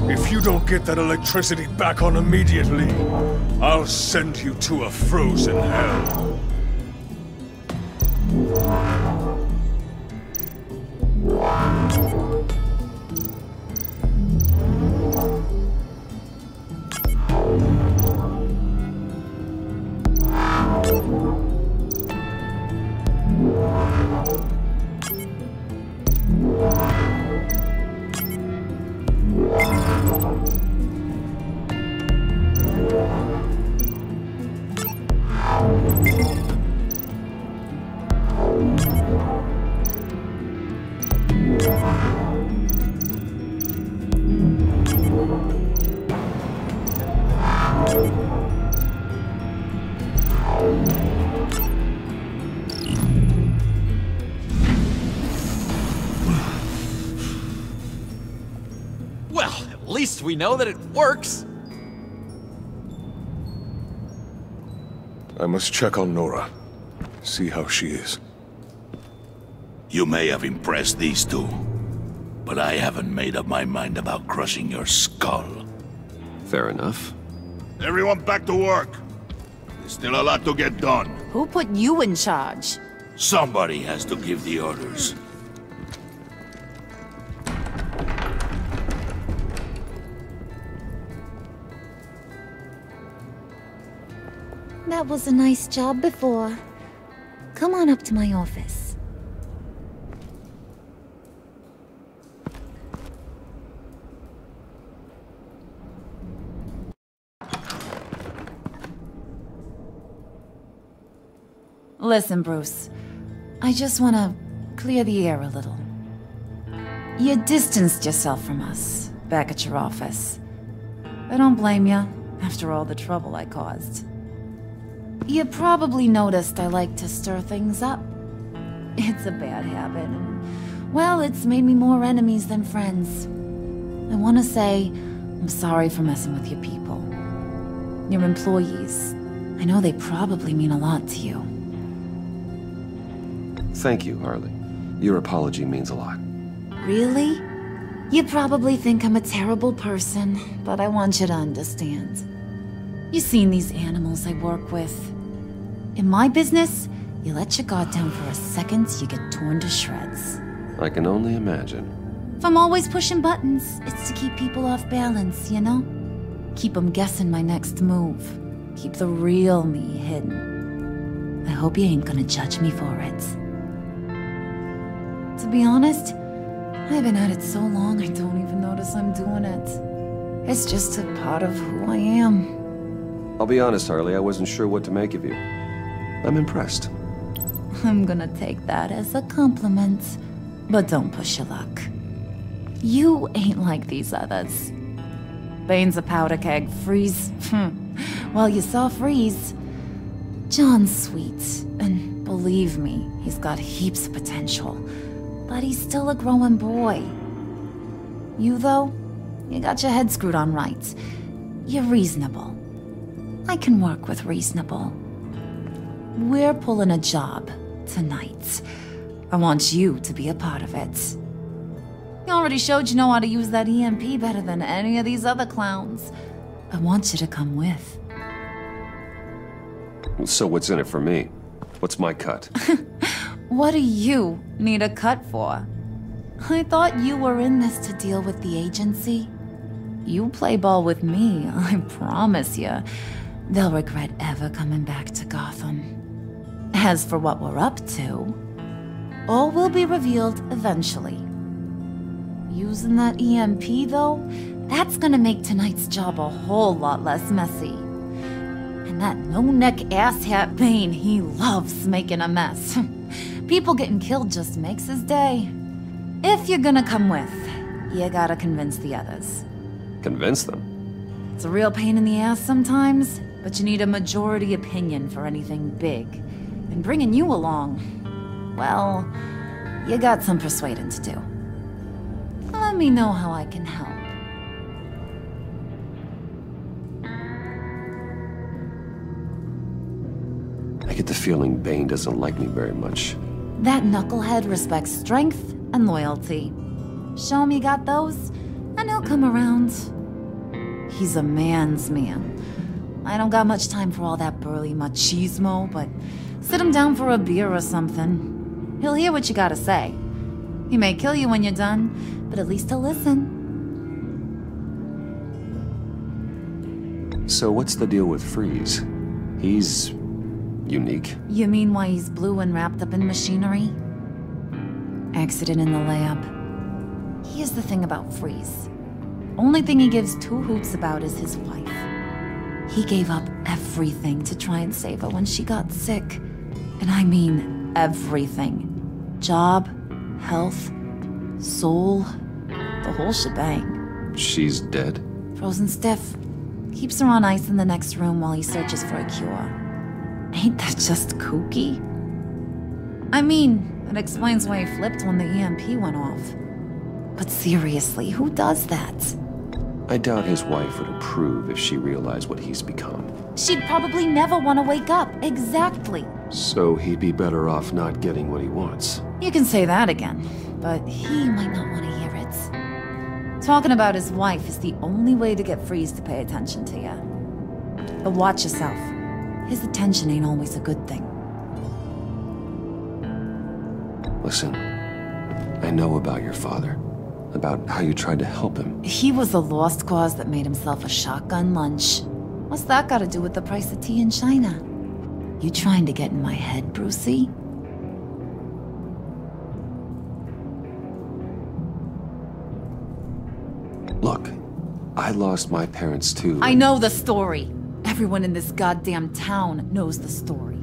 if you don't get that electricity back on immediately, I'll send you to a frozen hell. Well, at least we know that it works. I must check on Nora. See how she is. You may have impressed these two, but I haven't made up my mind about crushing your skull. Fair enough. Everyone back to work. There's still a lot to get done. Who put you in charge? Somebody has to give the orders. That was a nice job before. Come on up to my office. Listen, Bruce. I just want to clear the air a little. You distanced yourself from us, back at your office. I don't blame you, after all the trouble I caused. You probably noticed I like to stir things up. It's a bad habit, and, well, it's made me more enemies than friends. I want to say I'm sorry for messing with your people. Your employees. I know they probably mean a lot to you. Thank you, Harley. Your apology means a lot. Really? You probably think I'm a terrible person, but I want you to understand. You've seen these animals I work with. In my business, you let your guard down for a second, you get torn to shreds. I can only imagine. If I'm always pushing buttons, it's to keep people off balance, you know? Keep them guessing my next move. Keep the real me hidden. I hope you ain't gonna judge me for it. To be honest, I've been at it so long I don't even notice I'm doing it. It's just a part of who I am. I'll be honest, Harley, I wasn't sure what to make of you. I'm impressed. I'm gonna take that as a compliment. But don't push your luck. You ain't like these others. Bane's a powder keg. Freeze. Well, you saw Freeze. John's sweet, and believe me, he's got heaps of potential. But he's still a growing boy. You, though, you got your head screwed on right. You're reasonable. I can work with reasonable. We're pulling a job tonight. I want you to be a part of it. You already showed you know how to use that EMP better than any of these other clowns. I want you to come with. So what's in it for me? What's my cut? What do you need a cut for? I thought you were in this to deal with the agency. You play ball with me, I promise you. They'll regret ever coming back to Gotham. As for what we're up to, all will be revealed eventually. Using that EMP, though, that's gonna make tonight's job a whole lot less messy. And that no-neck asshat Bane, he loves making a mess. People getting killed just makes his day. If you're gonna come with, you gotta convince the others. Convince them? It's a real pain in the ass sometimes, but you need a majority opinion for anything big. And bringing you along, well, you got some persuading to do. Let me know how I can help. I get the feeling Bane doesn't like me very much. That knucklehead respects strength and loyalty. Show him you got those, and he'll come around. He's a man's man. I don't got much time for all that burly machismo, but sit him down for a beer or something. He'll hear what you gotta say. He may kill you when you're done, but at least he'll listen. So what's the deal with Freeze? He's unique. You mean why he's blue and wrapped up in machinery? Accident in the lab. Here's the thing about Freeze. Only thing he gives two hoots about is his wife. He gave up everything to try and save her when she got sick. And I mean everything. Job, health, soul, the whole shebang. She's dead? Frozen stiff. Keeps her on ice in the next room while he searches for a cure. Ain't that just kooky? I mean, it explains why he flipped when the EMP went off. But seriously, who does that? I doubt his wife would approve if she realized what he's become. She'd probably never want to wake up. Exactly. So he'd be better off not getting what he wants. You can say that again, but he might not want to hear it. Talking about his wife is the only way to get Freeze to pay attention to you. But watch yourself. His attention ain't always a good thing. Listen, I know about your father. About how you tried to help him. He was a lost cause that made himself a shotgun lunch. What's that got to do with the price of tea in China? You trying to get in my head, Brucey? Look, I lost my parents too. I know the story. Everyone in this goddamn town knows the story.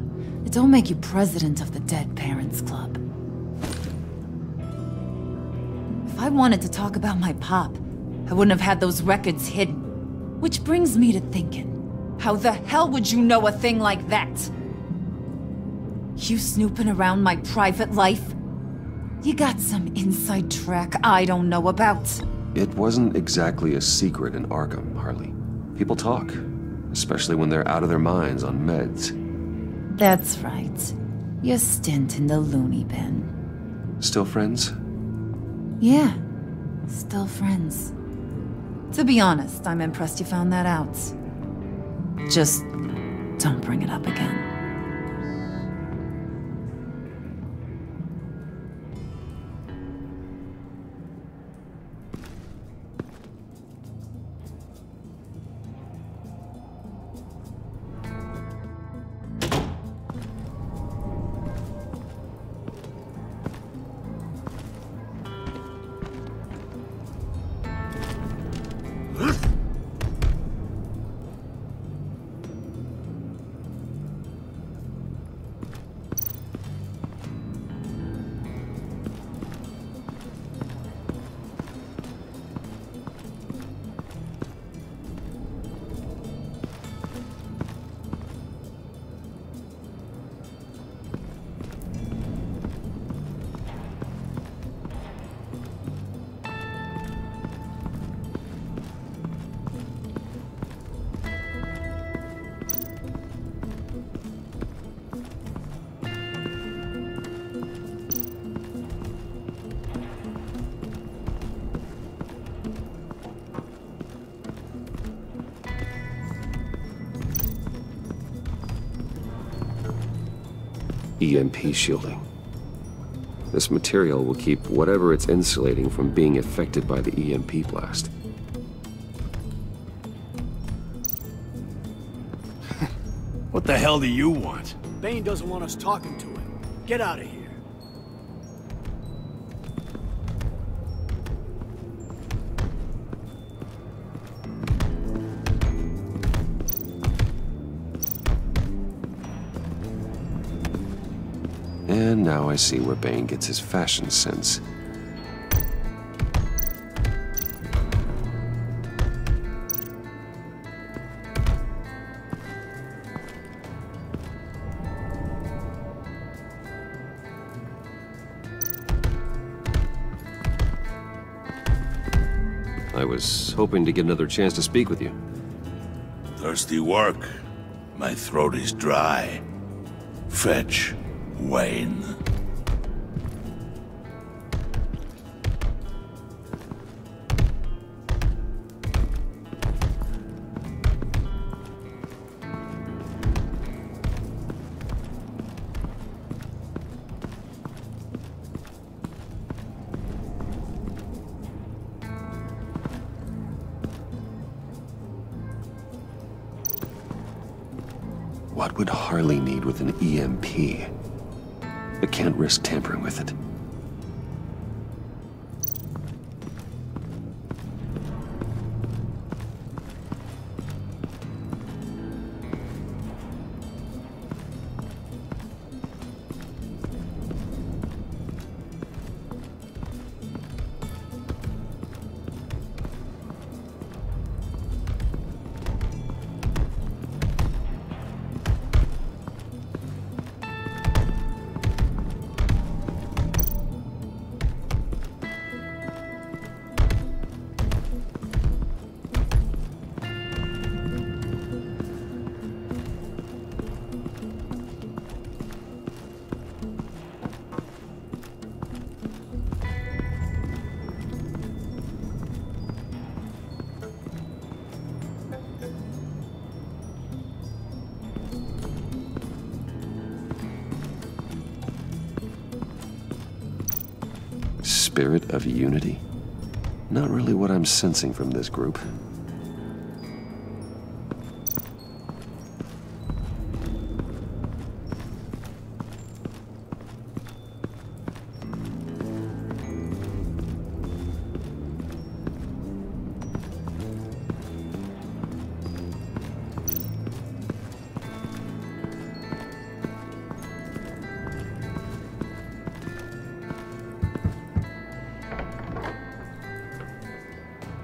It don't make you president of the Dead Parents Club. If I wanted to talk about my pop, I wouldn't have had those records hidden. Which brings me to thinking, how the hell would you know a thing like that? You snooping around my private life? You got some inside track I don't know about. It wasn't exactly a secret in Arkham, Harley. People talk, especially when they're out of their minds on meds. That's right. Your stint in the loony bin. Still friends? Yeah, still friends. To be honest, I'm impressed you found that out. Just don't bring it up again. EMP shielding. This material will keep whatever it's insulating from being affected by the EMP blast. What the hell do you want? Bane doesn't want us talking to him. Get out of here. And now I see where Bane gets his fashion sense. I was hoping to get another chance to speak with you. Thirsty work. My throat is dry. Fetch Wayne. What would Harley need with an EMP? I can't risk tampering with it. Spirit of unity? Not really what I'm sensing from this group.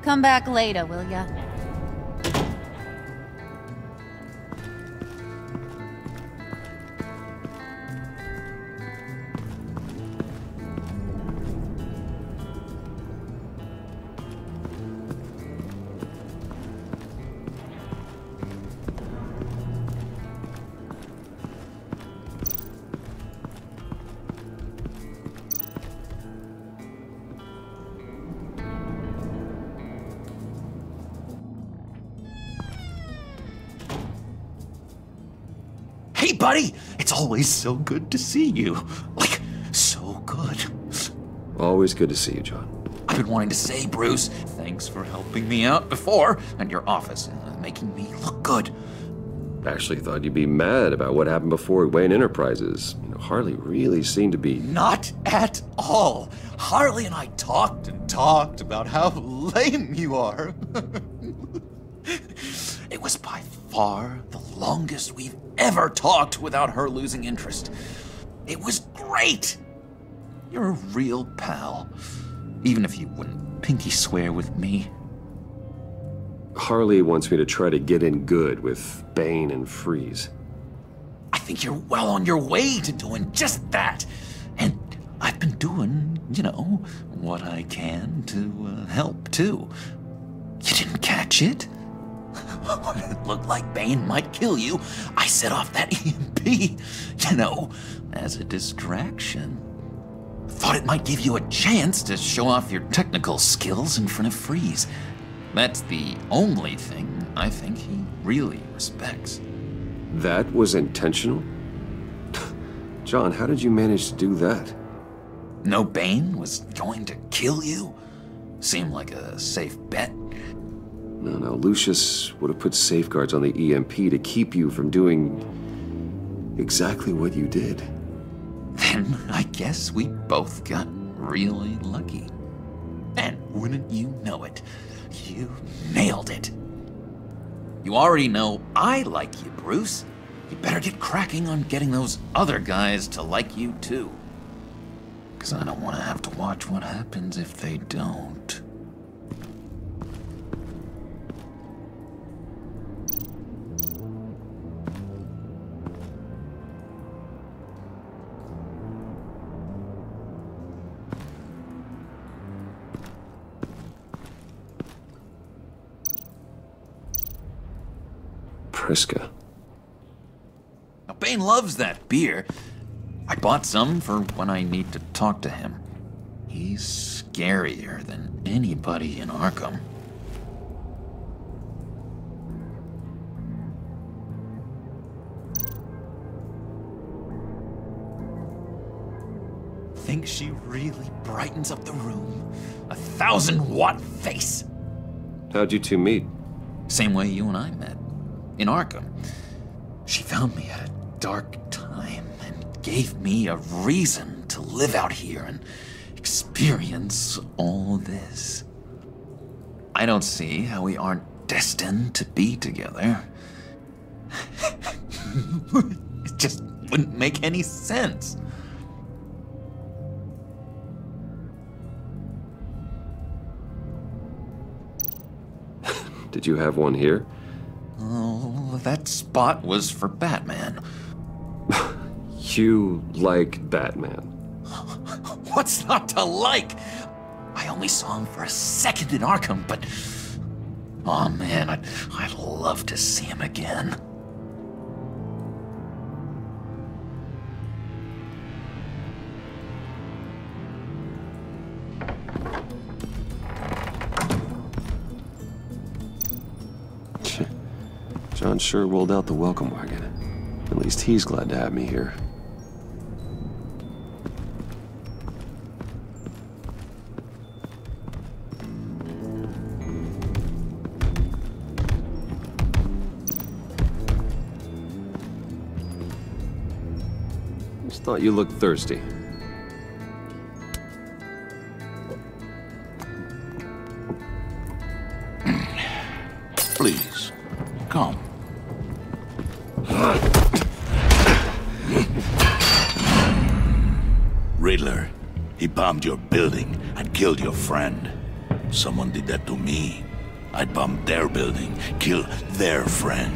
Come back later, will ya? Hey, buddy! It's always so good to see you. Like, so good. Always good to see you, John. I've been wanting to say, Bruce, thanks for helping me out before at your office and making me look good. Actually thought you'd be mad about what happened before Wayne Enterprises. You know, Harley really seemed to be... Not at all. Harley and I talked and talked about how lame you are. It was by far the longest we've ever talked without her losing interest. It was great. You're a real pal, even if you wouldn't pinky swear with me. Harley wants me to try to get in good with Bane and Freeze. I think you're well on your way to doing just that. And I've been doing, you know, what I can to help, too. You didn't catch it? When it looked like Bane might kill you, I set off that EMP, you know, as a distraction. Thought it might give you a chance to show off your technical skills in front of Freeze. That's the only thing I think he really respects. That was intentional? John, how did you manage to do that? No Bane was going to kill you? Seemed like a safe bet. No, Lucius would have put safeguards on the EMP to keep you from doing exactly what you did. Then I guess we both got really lucky. And wouldn't you know it, you nailed it. You already know I like you, Bruce. You better get cracking on getting those other guys to like you too. 'Cause I don't want to have to watch what happens if they don't. Priska. Now, Bane loves that beer. I bought some for when I need to talk to him. He's scarier than anybody in Arkham. Think she really brightens up the room? 1,000-watt face! How'd you two meet? Same way you and I met. In Arkham. She found me at a dark time and gave me a reason to live out here and experience all this. I don't see how we aren't destined to be together. It just wouldn't make any sense. Did you have one here? Oh, that spot was for Batman. You like Batman? What's not to like? I only saw him for a second in Arkham, but... oh man, I'd love to see him again. John sure rolled out the welcome wagon. At least he's glad to have me here. Just thought you looked thirsty. Please, come. Riddler, he bombed your building and killed your friend. Someone did that to me. I'd bomb their building, kill their friend.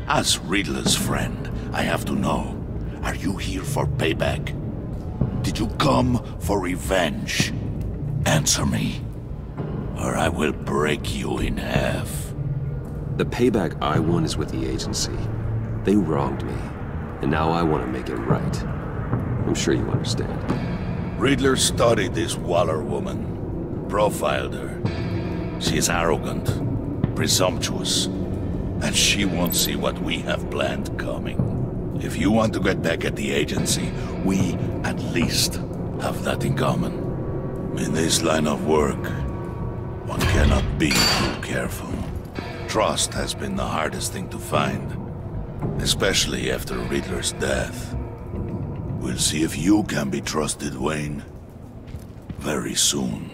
As Riddler's friend, I have to know, are you here for payback? Did you come for revenge? Answer me, or I will break you in half. The payback I want is with the agency. They wronged me, and now I want to make it right. I'm sure you understand. Riddler studied this Waller woman, profiled her. She is arrogant, presumptuous, and she won't see what we have planned coming. If you want to get back at the agency, we at least have that in common. In this line of work, one cannot be too careful. Trust has been the hardest thing to find, especially after Riddler's death. We'll see if you can be trusted, Wayne. Very soon.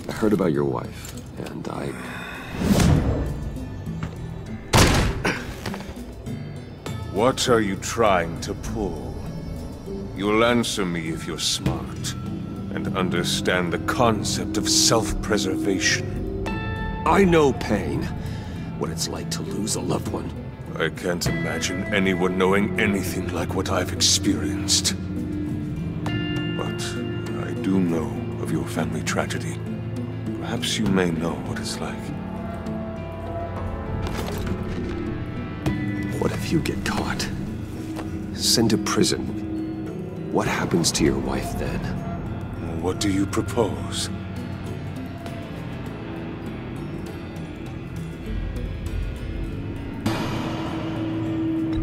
I heard about your wife, and I... What are you trying to pull? You'll answer me if you're smart, and understand the concept of self-preservation. I know pain. What it's like to lose a loved one. I can't imagine anyone knowing anything like what I've experienced. But I do know of your family tragedy. Perhaps you may know what it's like. What if you get caught? Sent to prison. What happens to your wife then? What do you propose?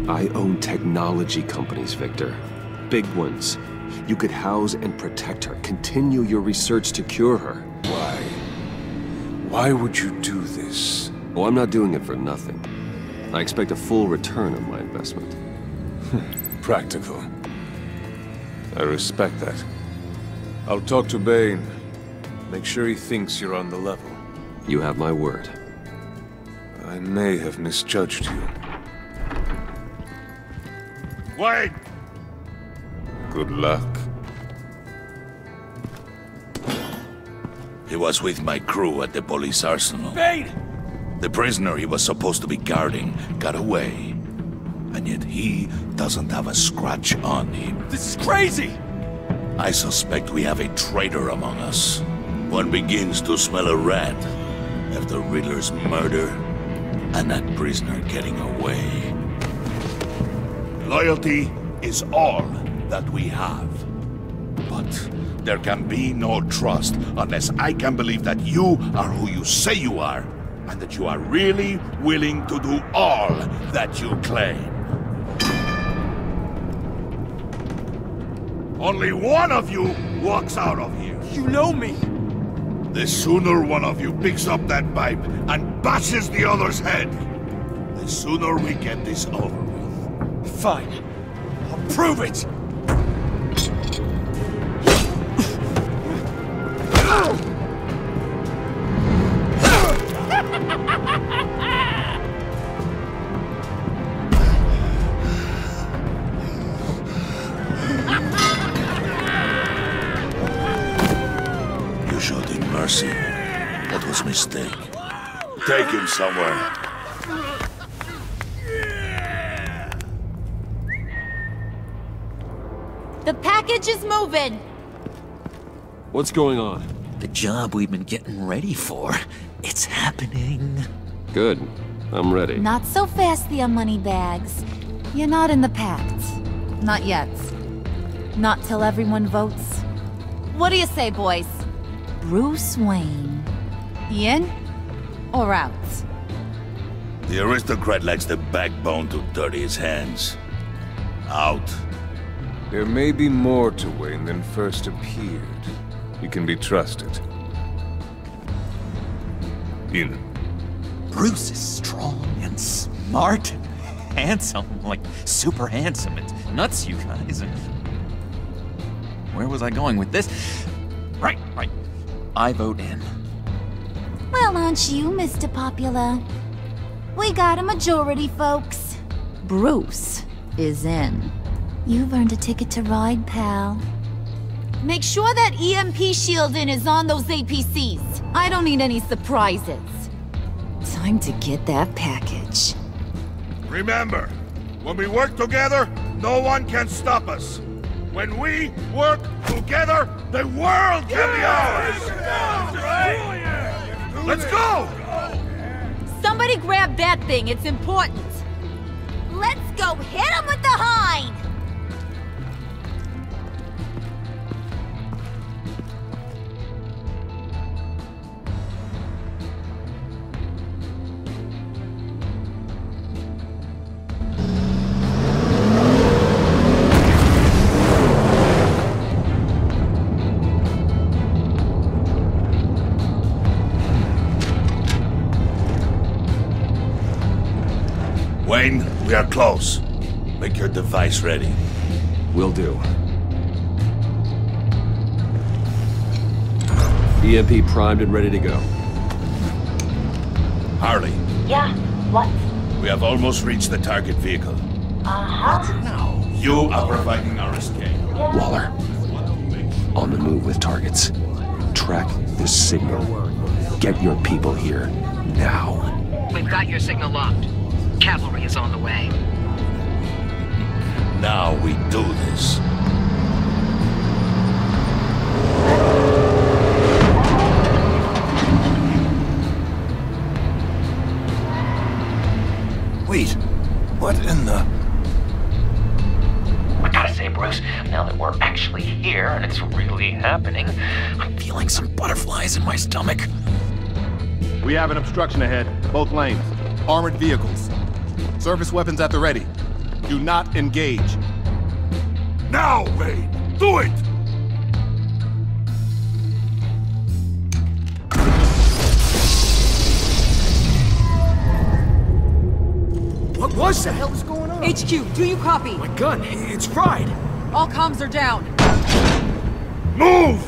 I own technology companies, Victor. Big ones. You could house and protect her. Continue your research to cure her. Why? Why would you do this? Oh, I'm not doing it for nothing. I expect a full return on my investment. Practical. I respect that. I'll talk to Bane. Make sure he thinks you're on the level. You have my word. I may have misjudged you. Wait! Good luck. He was with my crew at the police arsenal. Bane! The prisoner he was supposed to be guarding got away. And yet he doesn't have a scratch on him. This is crazy! I suspect we have a traitor among us. One begins to smell a rat after Riddler's murder and that prisoner getting away. Loyalty is all that we have. But there can be no trust unless I can believe that you are who you say you are, and that you are really willing to do all that you claim. Only one of you walks out of here. You know me! The sooner one of you picks up that pipe and bashes the other's head, the sooner we get this over with. Fine. I'll prove it! You showed him mercy. That was a mistake. Take him somewhere. The package is moving! What's going on? The job we've been getting ready for. It's happening. Good. I'm ready. Not so fast, the money bags. You're not in the Pact. Not yet. Not till everyone votes. What do you say, boys? Bruce Wayne. In or out? The aristocrat lacks the backbone to dirty his hands. Out. There may be more to Wayne than first appeared. He can be trusted. In. Bruce is strong and smart and handsome, like super handsome. It's nuts, you guys. Where was I going with this? Right. I vote in. Well, aren't you, Mr. Popular? We got a majority, folks. Bruce is in. You've earned a ticket to ride, pal. Make sure that EMP shielding is on those APCs. I don't need any surprises. Time to get that package. Remember, when we work together, no one can stop us. When we work together, the world can be ours! Let's go! Somebody grab that thing, it's important. Let's go hit him with the hind! Wayne, we are close. Make your device ready. Will do. EMP primed and ready to go. Harley. Yeah, what? We have almost reached the target vehicle. Uh-huh. Now, you are providing our escape. Waller. On the move with targets. Track the signal. Get your people here, now. We've got your signal locked. Cavalry is on the way. Now we do this. Wait, what in the... I gotta say, Bruce, now that we're actually here and it's really happening, I'm feeling some butterflies in my stomach. We have an obstruction ahead, both lanes. Armored vehicles. Surface weapons at the ready. Do not engage. Now, Wayne! Do it! What was that? What the hell is going on? HQ, do you copy? My gun, it's fried. All comms are down. Move!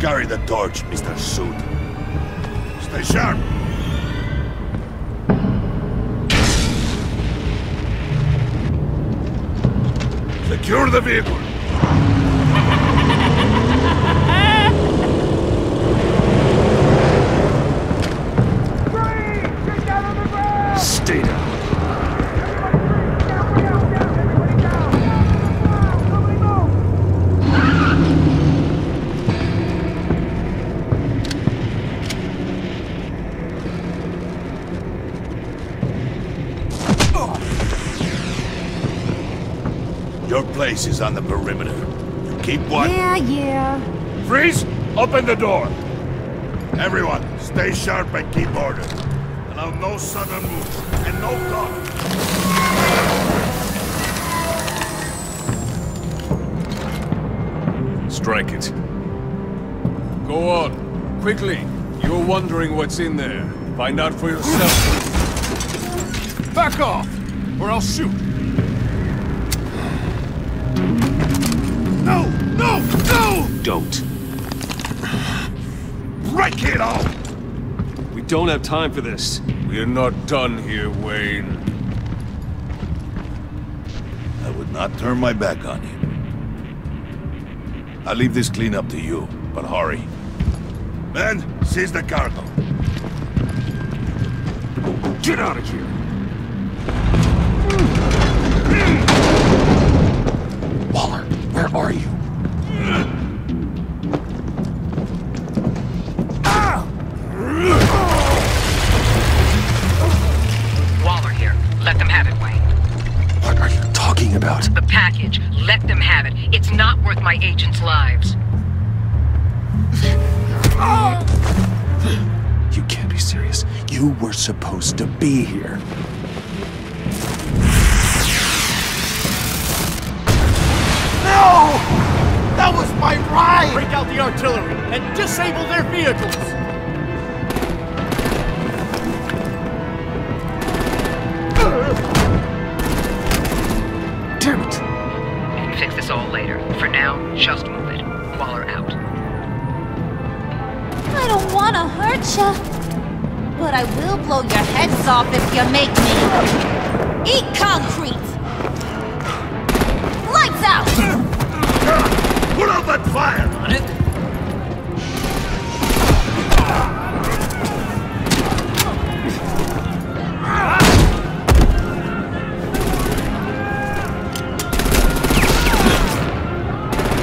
Carry the torch, Mr. Suit. Stay sharp. Secure the vehicle. Stay down. Your place is on the perimeter. You keep what? Yeah. Freeze! Open the door! Everyone, stay sharp and keep order. Allow no sudden moves, and no talk. Strike it. Go on. Quickly. You're wondering what's in there. Find out for yourself. Back off, or I'll shoot. No! No! No! Don't. Break it off! We don't have time for this. We're not done here, Wayne. I would not turn my back on you. I'll leave this cleanup to you, but hurry. Men, seize the cargo. Get out of here! Waller, where are you? Waller here. Let them have it, Wayne. What are you talking about? The package. Let them have it. It's not worth my agents' lives. You can't be serious. You were supposed to be here. No! That was my ride! Break out the artillery and disable their vehicles! Damn it! We can fix this all later. For now, just move it. Waller out. I don't want to hurt ya, but I will blow your heads off if you make me. Eat concrete! Lights out! Put out that fire! On it?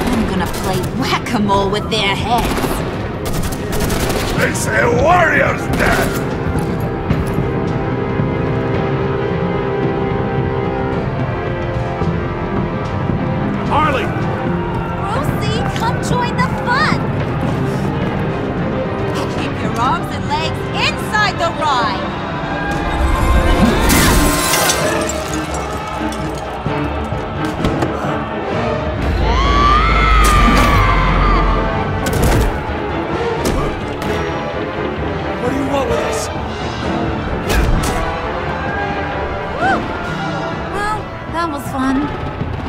I'm gonna play whack-a-mole with their heads. They say warrior's death! Harley! Brucey, come join the fun! Keep your arms and legs inside the ride! What do you want with us? Woo! Well, that was fun.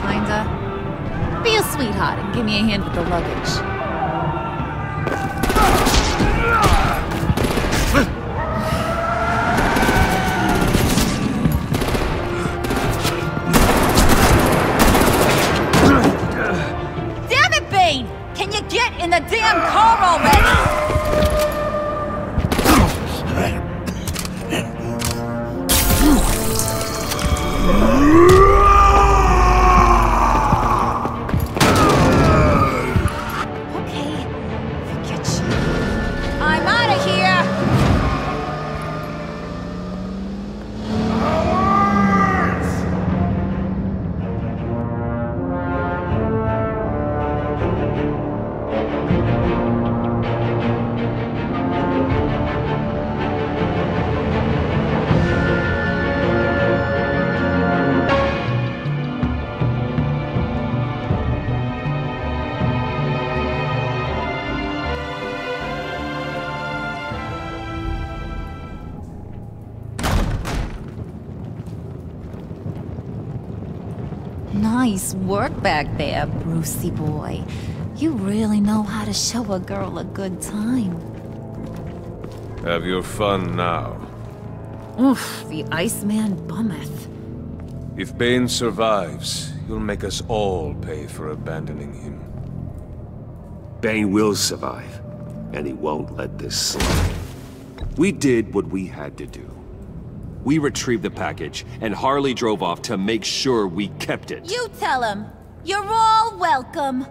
Kinda. Be a sweetheart and give me a hand with the luggage. Damn it, Bane! Can you get in the damn car already? Nice work back there, Brucey boy. You really know how to show a girl a good time. Have your fun now. Oof, the Iceman bummeth. If Bane survives, you'll make us all pay for abandoning him. Bane will survive, and he won't let this slide. We did what we had to do. We retrieved the package, and Harley drove off to make sure we kept it. You tell him. You're all welcome.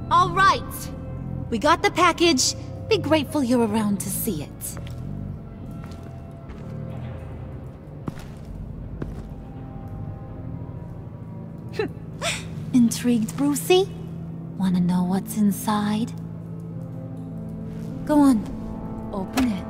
All right. We got the package. Be grateful you're around to see it. Intrigued, Brucey? Wanna know what's inside? Go on, open it.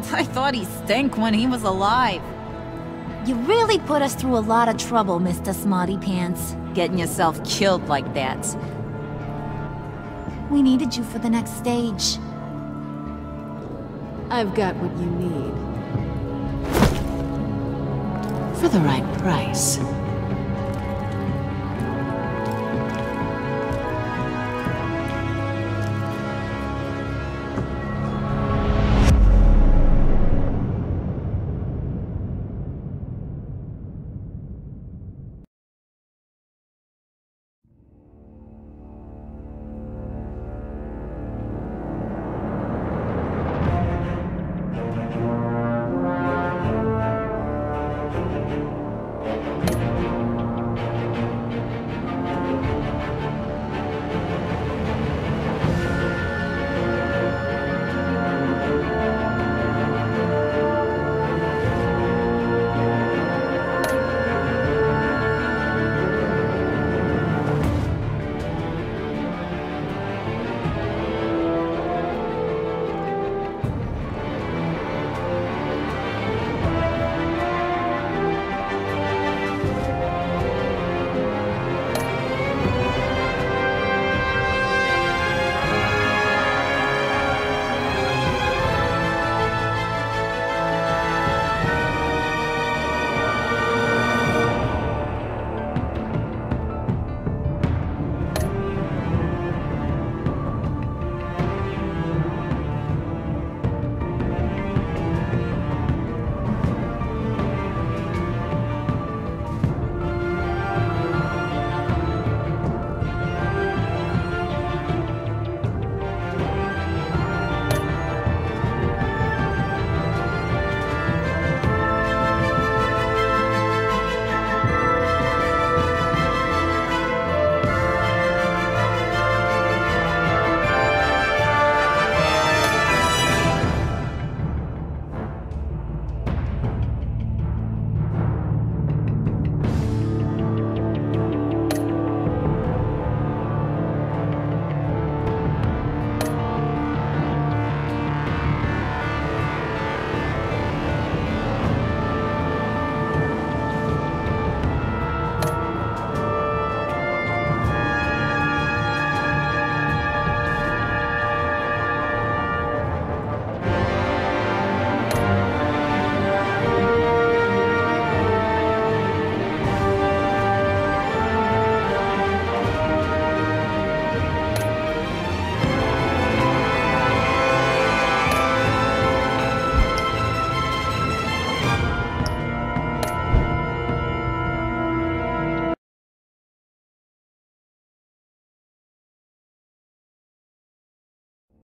I thought he stank when he was alive. You really put us through a lot of trouble, Mr. Smarty Pants. Getting yourself killed like that. We needed you for the next stage. I've got what you need. For the right price.